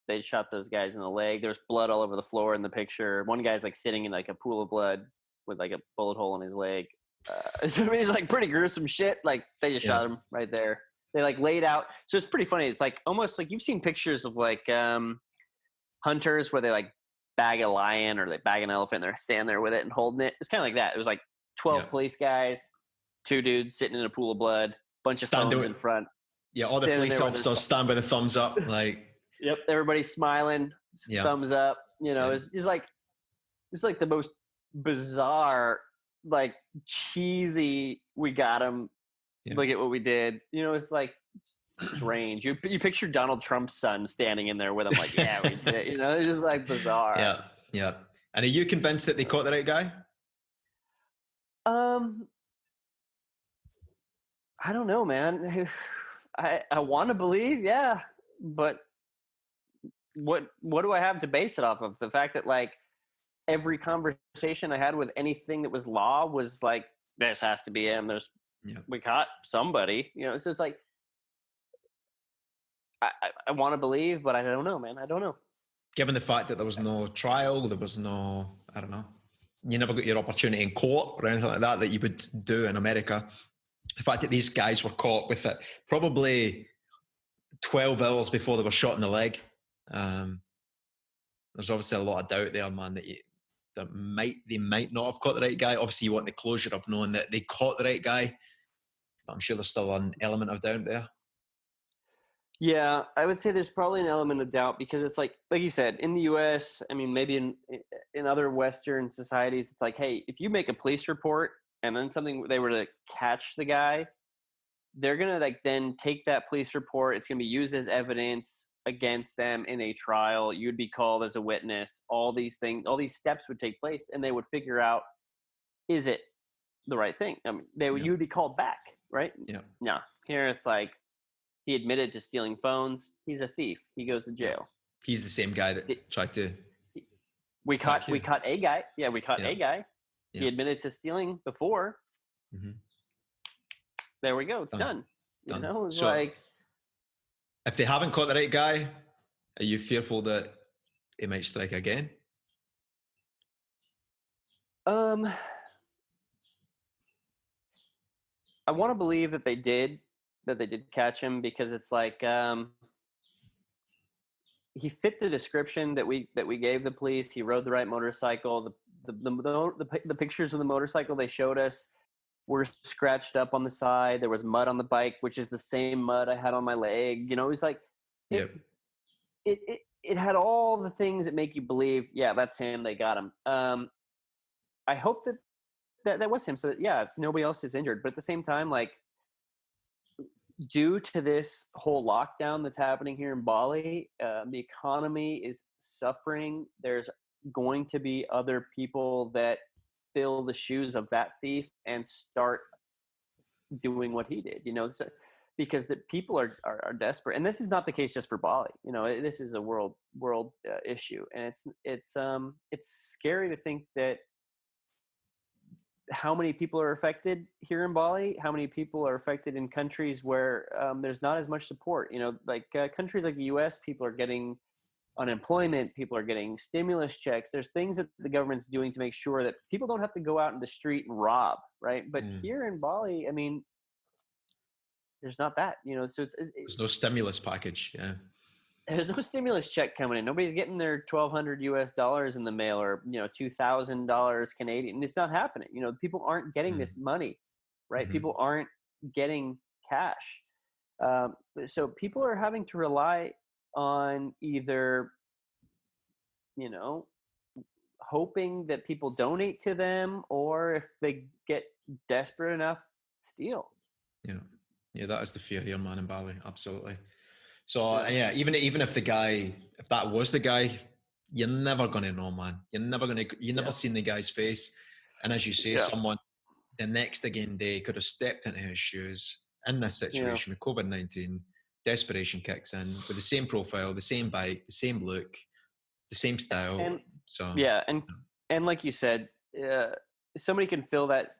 They'd shot those guys in the leg. There's blood all over the floor in the picture. One guy's like sitting in like a pool of blood with like a bullet hole in his leg. It's like pretty gruesome shit. Like they just shot him right there. They like laid out. So it's pretty funny. It's like almost like you've seen pictures of like hunters where they like bag a lion or they bag an elephant and they're standing there with it and holding it. It's kind of like that. It was like 12 police guys, 2 dudes sitting in a pool of blood, bunch of phones in front. Yeah, all the police officers stand by the thumbs up, like. Yep, everybody's smiling, thumbs up. You know, it's like the most bizarre, like cheesy. We got him. Yeah. Look at what we did. You know, it's like strange. You picture Donald Trump's son standing in there with him, like, yeah, we did it. You know, it's just like bizarre. Yeah. And are you convinced that they caught the right guy? I don't know, man. I want to believe, yeah, but what do I have to base it off of? The fact that like every conversation I had with anything that was law was like, this has to be him. We caught somebody, you know. So it's like I want to believe, but I don't know, man. I don't know. Given the fact that there was no trial, there was no, I don't know, you never got your opportunity in court or anything like that you would do in America. The fact that these guys were caught with it probably 12 hours before they were shot in the leg. There's obviously a lot of doubt there, man, that they might not have caught the right guy. Obviously, you want the closure of knowing that they caught the right guy, but I'm sure there's still an element of doubt there. Yeah, I would say there's probably an element of doubt because it's like you said, in the U.S., I mean, maybe in other Western societies, it's like, hey, if you make a police report and then they were to catch the guy, they're going to like then take that police report. It's going to be used as evidence against them in a trial. You'd be called as a witness. All these things, steps would take place, and they would figure out, is it the right thing? I mean, you would be called back, right? Yeah. No, here it's like he admitted to stealing phones. He's a thief. He goes to jail. He's the same guy that tried to. We caught a guy. Yeah, we caught a guy. Yeah. He admitted to stealing before. Mm-hmm. There we go. It's done. You know, it's so, like. If they haven't caught the right guy, are you fearful that they might strike again? I want to believe that they did catch him because it's like he fit the description that we gave the police. He rode the right motorcycle. The pictures of the motorcycle they showed us were scratched up on the side. There was mud on the bike, which is the same mud I had on my leg. You know, it's like it had all the things that make you believe, yeah, that's him. They got him. I hope that was him. So that, nobody else is injured. But at the same time, like, due to this whole lockdown that's happening here in Bali, the economy is suffering. There's going to be other people that fill the shoes of that thief and start doing what he did, you know, because the people are desperate. And this is not the case just for Bali. You know, this is a world issue. And it's scary to think that how many people are affected here in Bali, how many people are affected in countries where there's not as much support. You know, like countries like the US, people are getting unemployment, people are getting stimulus checks. There's things that the government's doing to make sure that people don't have to go out in the street and rob, right? But here in Bali, I mean, there's not that, you know, so there's no stimulus package. Yeah. there's no stimulus check coming in. Nobody's getting their $1,200 in the mail, or $2,000 Canadian. It's not happening. People aren't getting this money, right? Mm-hmm. People aren't getting cash. So people are having to rely on either, hoping that people donate to them, or if they get desperate enough, steal. Yeah, that is the fear here, man, in Bali. Absolutely. So Yeah. even if if that was the guy, you're never gonna know, man. You never seen the guy's face. And as you say, someone the next again day could have stepped into his shoes in this situation with COVID-19. Desperation kicks in with the same profile, the same bike, the same look, the same style. And like you said, somebody can fill that,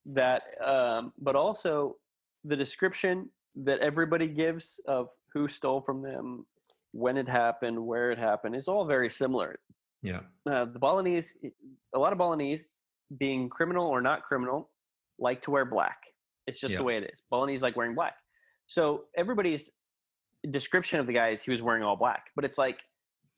but also the description that everybody gives of who stole from them, when it happened, where it happened, is all very similar. Yeah. The Balinese, a lot of Balinese, being criminal or not criminal, like to wear black. It's just the way it is. Balinese like wearing black. So everybody's description of the guy is he was wearing all black, but it's like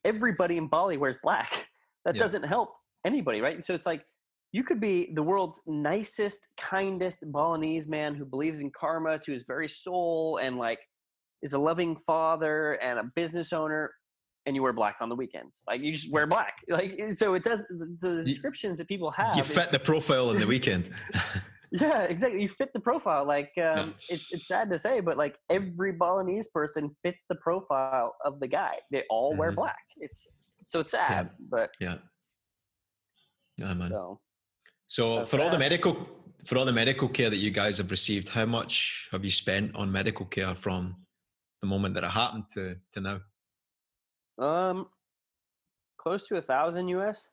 everybody in Bali wears black. That doesn't help anybody, right? So it's like you could be the world's nicest, kindest Balinese man who believes in karma to his very soul and like is a loving father and a business owner, and you wear black on the weekends. Like you just wear black. Like so it does. So the descriptions that people have, you fit the profile on the weekend. Yeah, exactly. You fit the profile. Like it's sad to say, but like every Balinese person fits the profile of the guy. They all wear black. It's so sad, but yeah, man. So for all the medical care that you guys have received, how much have you spent on medical care from the moment that it happened to now? Close to $1,000 US.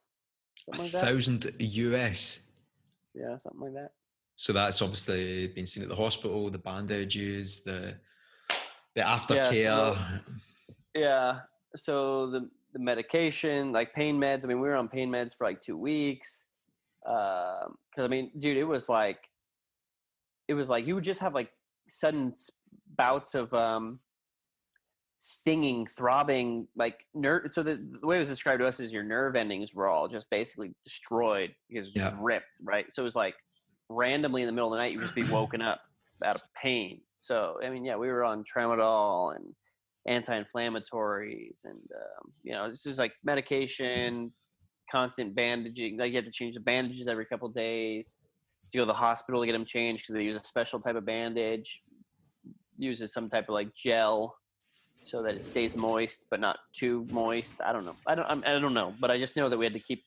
$1,000 US. Yeah, something like that. So that's obviously been seen at the hospital, the bandages, the aftercare. So the medication, like pain meds. I mean, we were on pain meds for like 2 weeks. Because I mean, dude, it was like you would just have like sudden bouts of stinging, throbbing, like nerve. So the way it was described to us is your nerve endings were all just basically destroyed because just ripped, right? So it was like randomly in the middle of the night you would just be woken up out of pain. So I mean, we were on tramadol and anti-inflammatories, and it's just like medication, constant bandaging. Like you have to change the bandages every couple of days. To go to the hospital to get them changed because they use a special type of bandage, uses some type of like gel so that it stays moist but not too moist. I don't know. I don't know, but I just know that we had to keep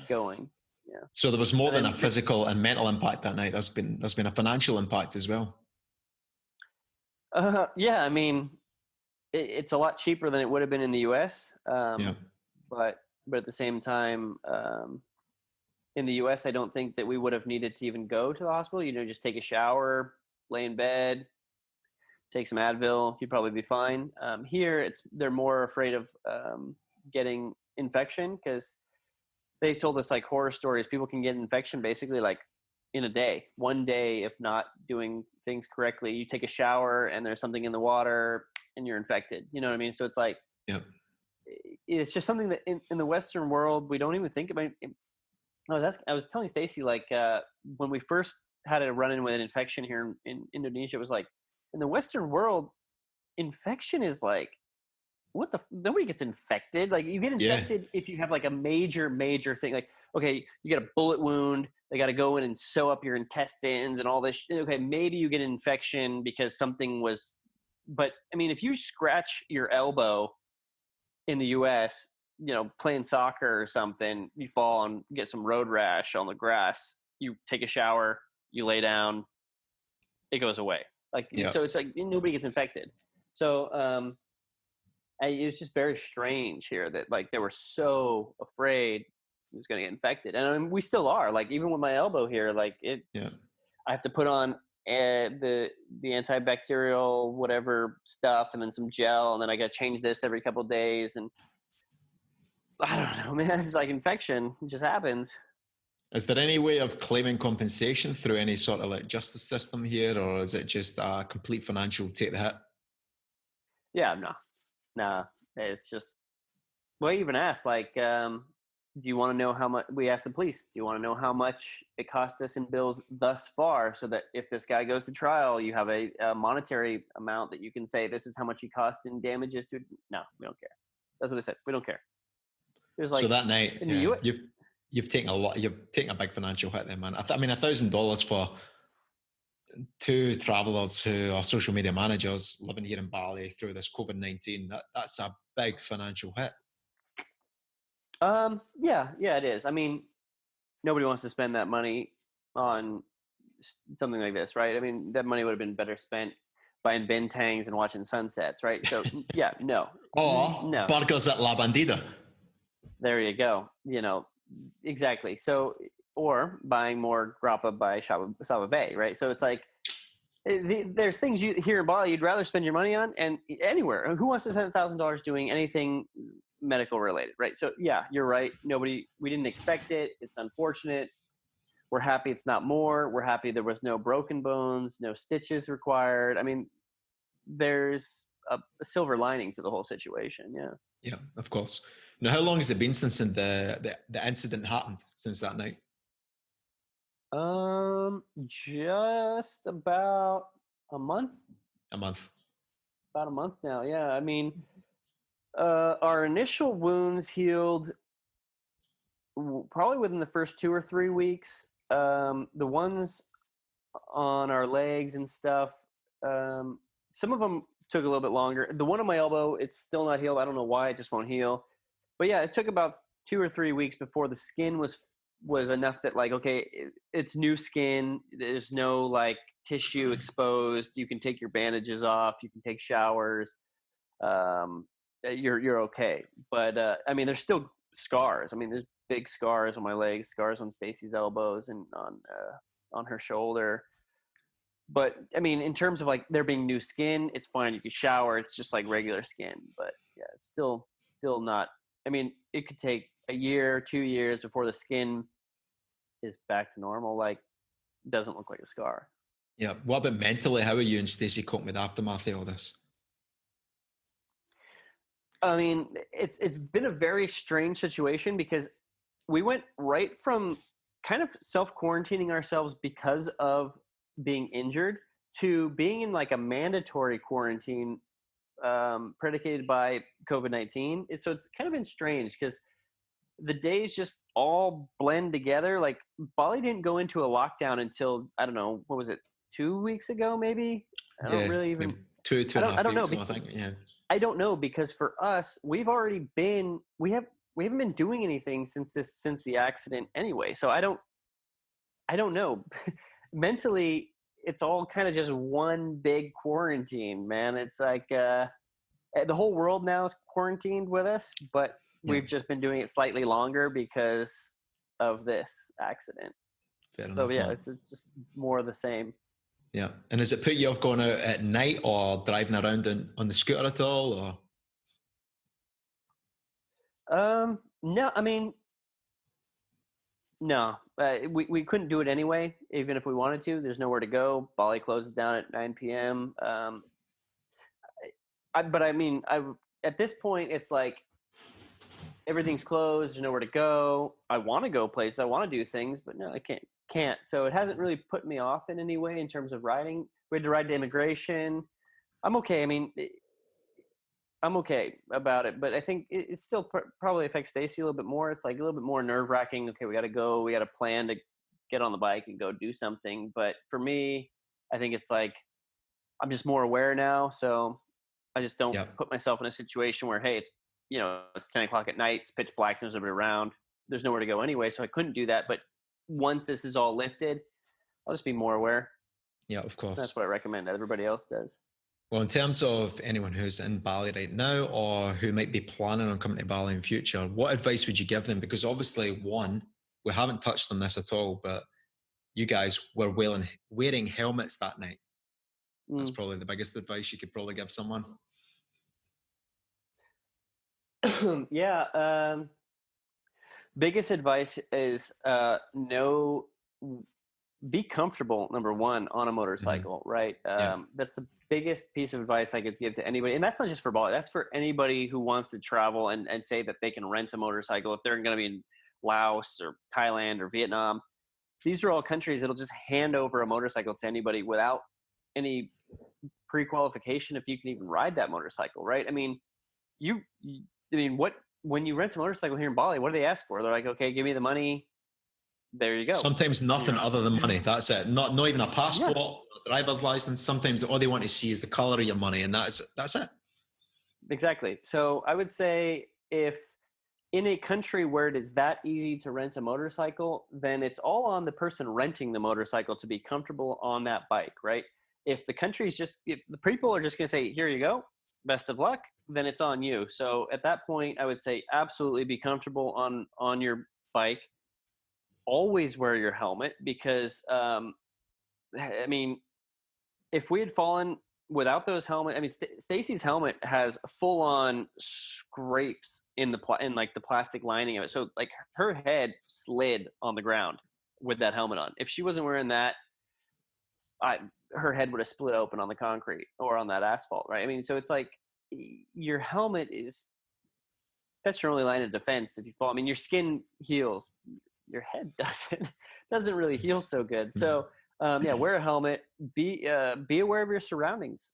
going. Yeah. So there was more than a physical and mental impact that night. There's been a financial impact as well. Yeah, I mean, it's a lot cheaper than it would have been in the US. But at the same time, in the US, I don't think that we would have needed to even go to the hospital. Just take a shower, lay in bed, take some Advil, you'd probably be fine. Here, they're more afraid of getting infection because they've told us like horror stories. People can get infection basically like in a day, one day, if not doing things correctly. You take a shower and there's something in the water and you're infected. You know what I mean? So it's like, it's just something that in the Western world, we don't even think about. I was telling Stacey, like when we first had a run-in with an infection here in Indonesia, it was like, in the Western world, infection is like, nobody gets infected. Like you get infected if you have like a major thing. Like, okay, you get a bullet wound. They got to go in and sew up your intestines and all this. Okay, maybe you get an infection because something was, but I mean, if you scratch your elbow in the US, playing soccer or something, you fall and get some road rash on the grass, you take a shower, you lay down, it goes away. So it's like nobody gets infected. So, it was just very strange here that like they were so afraid he was going to get infected, and I mean, we still are. Like even with my elbow here, like I have to put on the antibacterial whatever stuff, and then some gel, and then I got to change this every couple of days, and I don't know, man. It's like infection, it just happens. Is there any way of claiming compensation through any sort of like justice system here, or is it just a complete financial take the hit? Yeah, no. It's just, well, I even asked, like, do you want to know how much? We asked the police, do you want to know how much it cost us in bills thus far, so that if this guy goes to trial, you have a monetary amount that you can say, this is how much he cost in damages to. No, we don't care. That's what they said. We don't care. It was So like that night, in the yeah, U.S. you've taken a lot. You've taken a big financial hit there, man. I mean, $1,000 for two travelers who are social media managers living here in Bali through this COVID-19. That's a big financial hit. Yeah, it is. I mean, nobody wants to spend that money on something like this, right? I mean, that money would have been better spent buying bintangs and watching sunsets, right? So yeah, no. Or burgers at La Bandida. There you go. Exactly. So, or buying more grappa by Sava Bay, right? So it's like, there's things here in Bali you'd rather spend your money on, and anywhere. Who wants to spend $1,000 doing anything medical related, right? So yeah, you're right. We didn't expect it. It's unfortunate. We're happy it's not more. We're happy there was no broken bones, no stitches required. I mean, there's a silver lining to the whole situation. Yeah. Yeah, of course. Now, how long has it been since the incident happened? Since that night? Just about a month. A month. About a month now. Yeah. I mean, our initial wounds healed probably within the first 2 or 3 weeks. The ones on our legs and stuff, some of them took a little bit longer. The one on my elbow, it's still not healed. I don't know why, it just won't heal. But yeah, it took about 2 or 3 weeks before the skin was enough that, like, okay, it's new skin. There's no like tissue exposed. You can take your bandages off. You can take showers. You're okay. But I mean, there's still scars. I mean, there's big scars on my legs, scars on Stacey's elbows, and on her shoulder. But I mean, in terms of like there being new skin, it's fine. You can shower. It's just like regular skin. But yeah, it's still not. I mean, it could take a year, 2 years before the skin is back to normal. Like, doesn't look like a scar. Yeah. What about mentally? How are you and Stacey coping with the aftermath of all this? I mean, it's been a very strange situation because we went right from kind of self-quarantining ourselves because of being injured to being in like a mandatory quarantine predicated by COVID-19. So it's kind of been strange because the days just all blend together. Like, Bali didn't go into a lockdown until, I don't know, what was it, 2 weeks ago, maybe? I don't really even... Two and a half I don't know. weeks, I think, yeah. I don't know, because for us, we haven't been doing anything since the accident anyway. So I don't know. Mentally, it's all kind of just one big quarantine, man. It's like the whole world now is quarantined with us, but we've just been doing it slightly longer because of this accident. Fair enough, so yeah, man. it's just more of the same. Yeah. And has it put you off going out at night or driving around on the scooter at all? Or No, I mean, no, we couldn't do it anyway, even if we wanted to. There's nowhere to go. Bali closes down at 9 p.m. But I mean, at this point, it's like everything's closed. There's nowhere to go. I want to go places. I want to do things, but no, I can't. So it hasn't really put me off in any way in terms of riding. We had to ride to immigration. I'm okay. I mean, I'm okay about it, but I think it still probably affects Stacey a little bit more. It's like a little bit more nerve wracking. Okay, we got to go. We got to plan to get on the bike and go do something. But for me, I think it's like I'm just more aware now. So I just don't put myself in a situation where, hey, it's 10 o'clock at night. It's pitch black. There's nobody around. There's nowhere to go anyway. So I couldn't do that. But once this is all lifted, I'll just be more aware. Yeah, of course. That's what I recommend that everybody else does. Well, in terms of anyone who's in Bali right now or who might be planning on coming to Bali in future, what advice would you give them? Because obviously, one, we haven't touched on this at all, but you guys were wearing helmets that night. That's probably the biggest advice you could probably give someone. Biggest advice is know be comfortable, number one, on a motorcycle, right? Yeah. That's the biggest piece of advice I could give to anybody. And that's not just for Bali. That's for anybody who wants to travel and say that they can rent a motorcycle if they're going to be in Laos or Thailand or Vietnam. These are all countries that'll just hand over a motorcycle to anybody without any pre-qualification if you can even ride that motorcycle, right? I mean, when you rent a motorcycle here in Bali, what do they ask for? They're like, okay, give me the money. There you go. Sometimes nothing other than money. That's it. Not even a passport, a driver's license. Sometimes all they want to see is the color of your money, and that's it. Exactly. So I would say if in a country where it is that easy to rent a motorcycle, then it's all on the person renting the motorcycle to be comfortable on that bike, right? If the people are just going to say, here you go, best of luck, then it's on you. So at that point, I would say absolutely be comfortable on your bike. Always wear your helmet because, I mean, if we had fallen without those helmets, I mean, Stacey's helmet has full on scrapes in the plastic lining of it. So like her head slid on the ground with that helmet on. If she wasn't wearing that, her head would have split open on the concrete or on that asphalt, right? I mean, so it's like your helmet that's your only line of defense if you fall. I mean, your skin heals. Your head doesn't really heal so good. So wear a helmet, be aware of your surroundings.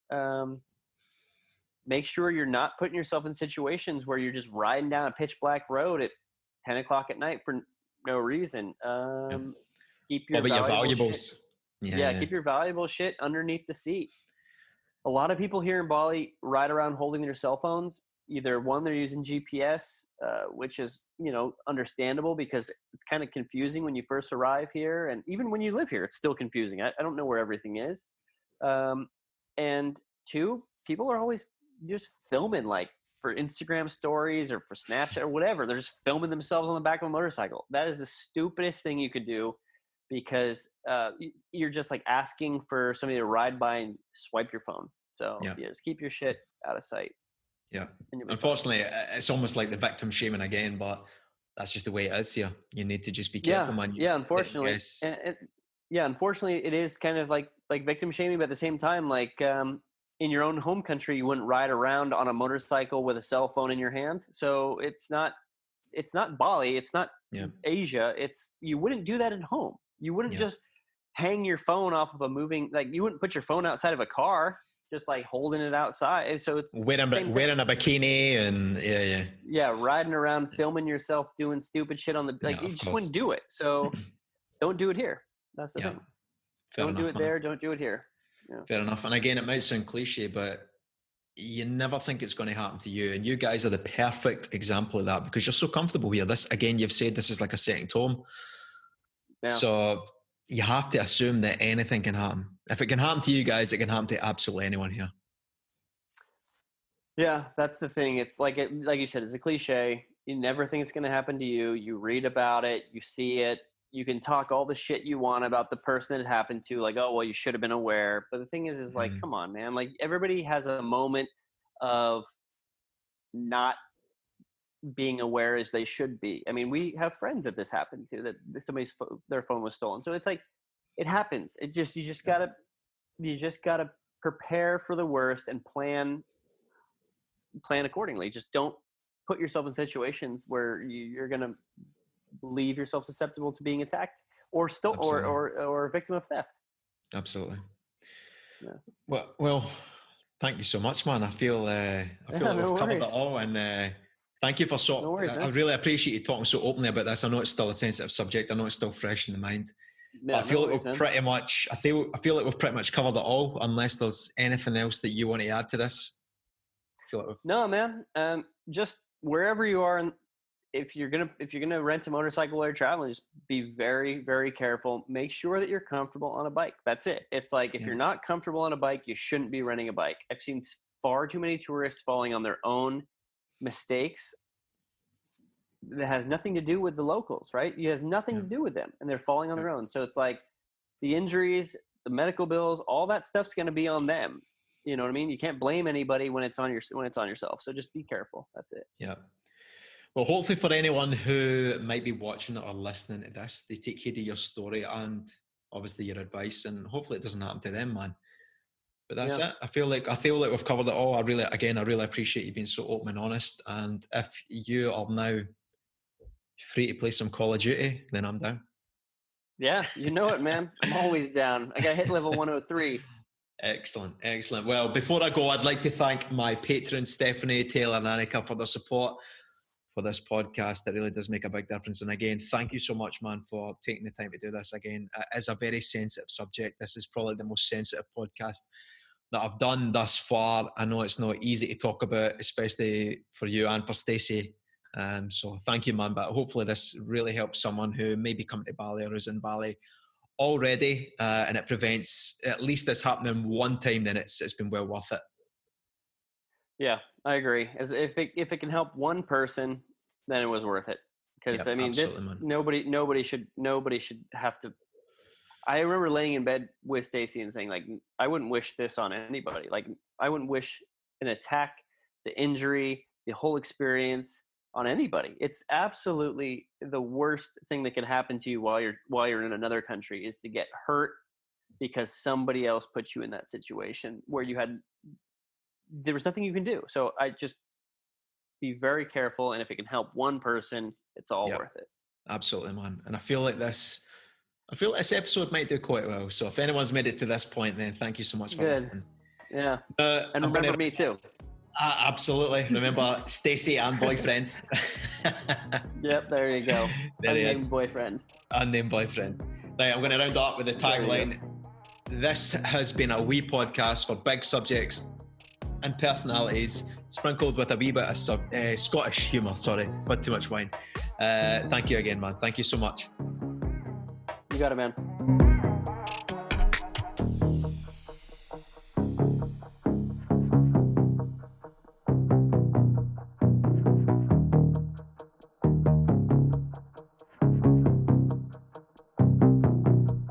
Make sure you're not putting yourself in situations where you're just riding down a pitch black road at 10 o'clock at night for no reason. Keep your valuables. Keep your valuable shit underneath the seat. A lot of people here in Bali ride around holding their cell phones. Either one, they're using GPS, which is, understandable because it's kind of confusing when you first arrive here. And even when you live here, it's still confusing. I don't know where everything is. And two, people are always just filming, like for Instagram stories or for Snapchat or whatever. They're just filming themselves on the back of a motorcycle. That is the stupidest thing you could do because you're just like asking for somebody to ride by and swipe your phone. So just keep your shit out of sight. Yeah. Unfortunately, it's almost like the victim shaming again, but that's just the way it is here. You need to just be careful, man. Unfortunately. Unfortunately, it is kind of like victim shaming, but at the same time, like in your own home country, you wouldn't ride around on a motorcycle with a cell phone in your hand. So it's not Bali. It's not Asia. You wouldn't do that at home. You wouldn't just hang your phone off of a moving, like you wouldn't put your phone outside of a car. Just like holding it outside. So it's wearing a bikini and riding around filming yourself doing stupid shit on the you just wouldn't do it. So don't do it here. That's the thing. Don't do it there. Don't do it here. Fair enough. And again, it might sound cliche, but you never think it's going to happen to you. And you guys are the perfect example of that because you're so comfortable here. This, again, you've said this is like a second home. Yeah. So you have to assume that anything can happen. If it can happen to you guys, it can happen to absolutely anyone here. Yeah, that's the thing. It's like you said, it's a cliche. You never think it's going to happen to you. You read about it, you see it. You can talk all the shit you want about the person it happened to, like, oh, well, you should have been aware. But the thing is like, come on, man. Like, everybody has a moment of not being aware as they should be. I mean, we have friends that this happened to, that their phone was stolen. So it's like, it happens. You just gotta prepare for the worst and plan accordingly. Just don't put yourself in situations where you're going to leave yourself susceptible to being attacked or a victim of theft. Absolutely. Yeah. Well, thank you so much, man. I feel like we've covered it all, and thank you for I really appreciate you talking so openly about this. I know it's still a sensitive subject. I know it's still fresh in the mind. I feel like we've pretty much covered it all, unless there's anything else that you want to add to this. No, man. Just wherever you are, if you're gonna rent a motorcycle while you're traveling, just be very, very careful. Make sure that you're comfortable on a bike. That's it. It's like if you're not comfortable on a bike, you shouldn't be renting a bike. I've seen far too many tourists falling on their own mistakes. That has nothing to do with the locals, right? It has nothing to do with them, and they're falling on their own. So it's like the injuries, the medical bills, all that stuff's going to be on them. You know what I mean? You can't blame anybody when it's on yourself. So just be careful. That's it. Yeah. Well, hopefully for anyone who might be watching or listening to this, they take heed of your story and obviously your advice, and hopefully it doesn't happen to them, man. But that's Yeah. it. I feel like we've covered it all. I really appreciate you being so open and honest. And if you are now free to play some Call of Duty, then I'm down. Yeah, you know it, man. I'm always down. I got hit level 103. Excellent. Well, before I go, I'd like to thank my patrons, Stephanie, Taylor, and Annika, for their support for this podcast. It really does make a big difference. And again, thank you so much, man, for taking the time to do this. Again, it is a very sensitive subject. This is probably the most sensitive podcast that I've done thus far. I know it's not easy to talk about, especially for you and for Stacey. So thank you, man. But hopefully this really helps someone who may be coming to Bali or is in Bali already, and it prevents at least this happening one time. Then it's been well worth it. Yeah, I agree. As if it can help one person, then it was worth it. Because I mean, nobody should have to. I remember laying in bed with Stacey and saying, like, I wouldn't wish this on anybody. Like, I wouldn't wish an attack, the injury, the whole experience on anybody. It's absolutely the worst thing that can happen to you while you're in another country, is to get hurt because somebody else put you in that situation where there was nothing you can do. So I just be very careful. And if it can help one person, it's all worth it. Absolutely, man. And I feel like this episode might do quite well. So if anyone's made it to this point, then thank you so much for listening. Yeah. And remember me too. Absolutely. Remember Stacey and boyfriend. Yep, there you go. There he is. Unnamed boyfriend. Right, I'm going to round up with the tagline. This has been a wee podcast for big subjects and personalities, sprinkled with a wee bit of Scottish humour. Sorry, but too much wine. Thank you again, man. Thank you so much. You got it, man.